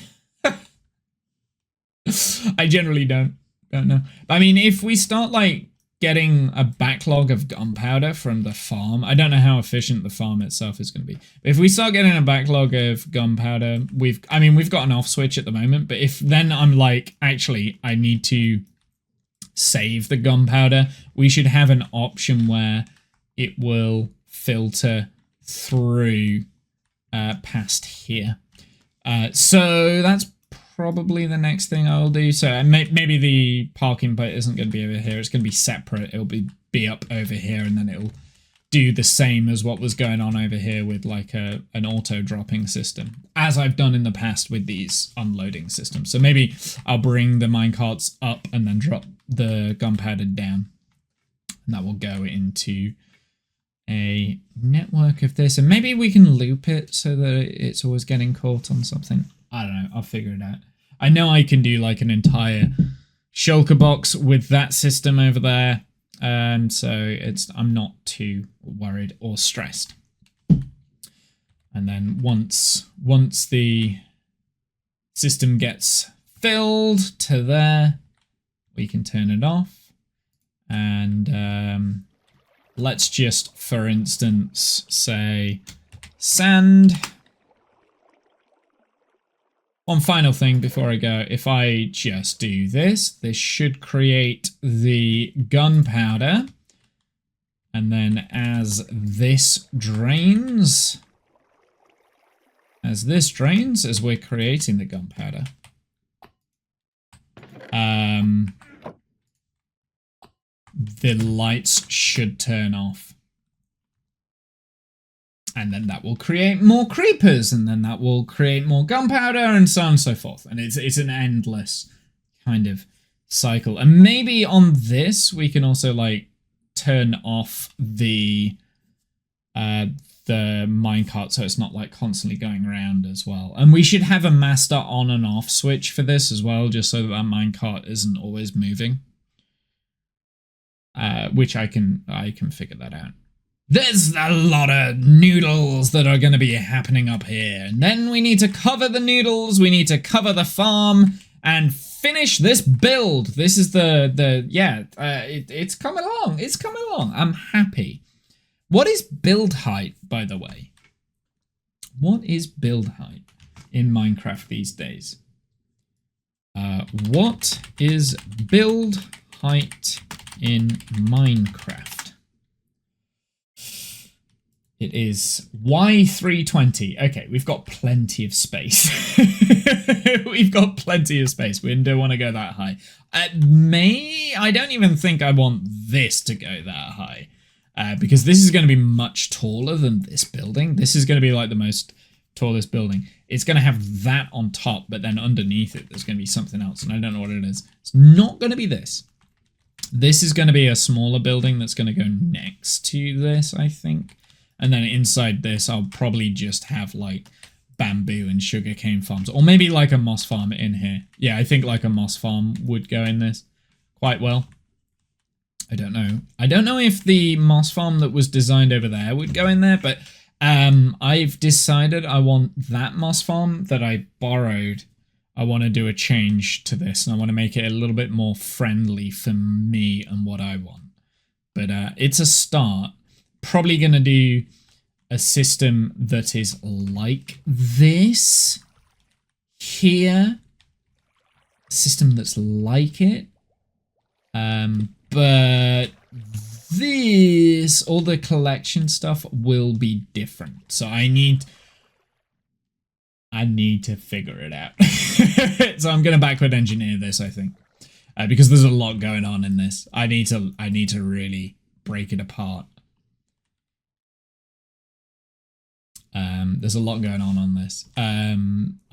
S1: I generally don't know. I mean, if we start like getting a backlog of gunpowder from the farm, I don't know how efficient the farm itself is going to be. But if we start getting a backlog of gunpowder, we've got an off switch at the moment, but if then I'm like, actually, I need to save the gunpowder, we should have an option where it will filter through past here. So that's probably the next thing I'll do. So maybe the parking bit isn't going to be over here. It's going to be separate. It'll be up over here, and then it'll do the same as what was going on over here with like an auto dropping system, as I've done in the past with these unloading systems. So maybe I'll bring the minecarts up and then drop the gunpowder down, and that will go into a network of this, and maybe we can loop it so that it's always getting caught on something. I don't know, I'll figure it out. I know I can do like an entire shulker box with that system over there. So I'm not too worried or stressed. And then once the system gets filled to there, we can turn it off. And let's just, for instance, say sand. One final thing before I go, if I just do this, this should create the gunpowder. And then as this drains, as we're creating the gunpowder, the lights should turn off. And then that will create more creepers, and then that will create more gunpowder, and so on and so forth. And it's an endless kind of cycle. And maybe on this, we can also like turn off the minecart so it's not like constantly going around as well. And we should have a master on and off switch for this as well, just so that minecart isn't always moving. Which I can figure that out. There's a lot of noodles that are going to be happening up here. And then we need to cover the noodles. We need to cover the farm and finish this build. This is it's coming along. It's coming along. I'm happy. What is build height, by the way? What is build height in Minecraft these days? What is build height in Minecraft? It is Y320. Okay, we've got plenty of space. We've got plenty of space. We don't want to go that high. I don't even think I want this to go that high. Because this is going to be much taller than this building. This is going to be like the most tallest building. It's going to have that on top, but then underneath it, there's going to be something else. And I don't know what it is. It's not going to be this. This is going to be a smaller building that's going to go next to this, I think. And then inside this, I'll probably just have like bamboo and sugarcane farms, or maybe like a moss farm in here. Yeah, I think like a moss farm would go in this quite well. I don't know. I don't know if the moss farm that was designed over there would go in there, but I've decided I want that moss farm that I borrowed. I want to do a change to this, and I want to make it a little bit more friendly for me and what I want. But it's a start. Probably going to do a system that is like this here. A system that's like it. But this, all the collection stuff will be different. So I need to figure it out. So I'm going to backward engineer this, I think. Because there's a lot going on in this. I need to really break it apart. There's a lot going on this. I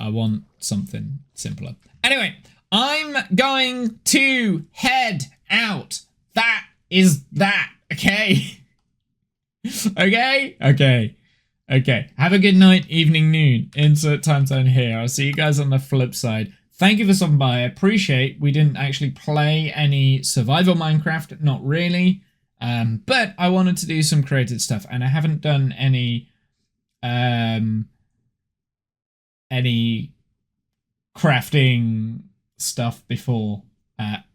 S1: want something simpler. Anyway, I'm going to head out. That is that. Okay. Okay. Have a good night, evening, noon. Insert time zone here. I'll see you guys on the flip side. Thank you for stopping by. I appreciate we didn't actually play any survival Minecraft. Not really. But I wanted to do some creative stuff, and I haven't done any crafting stuff before,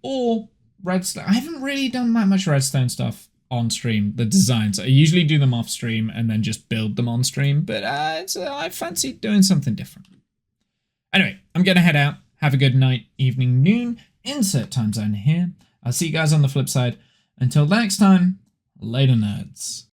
S1: or redstone. I haven't really done that much redstone stuff on stream. The designs, I usually do them off stream and then just build them on stream, but I fancy doing something different. Anyway, I'm gonna head out. Have a good night, evening, noon. Insert time zone here. I'll see you guys on the flip side. Until next time, later nerds.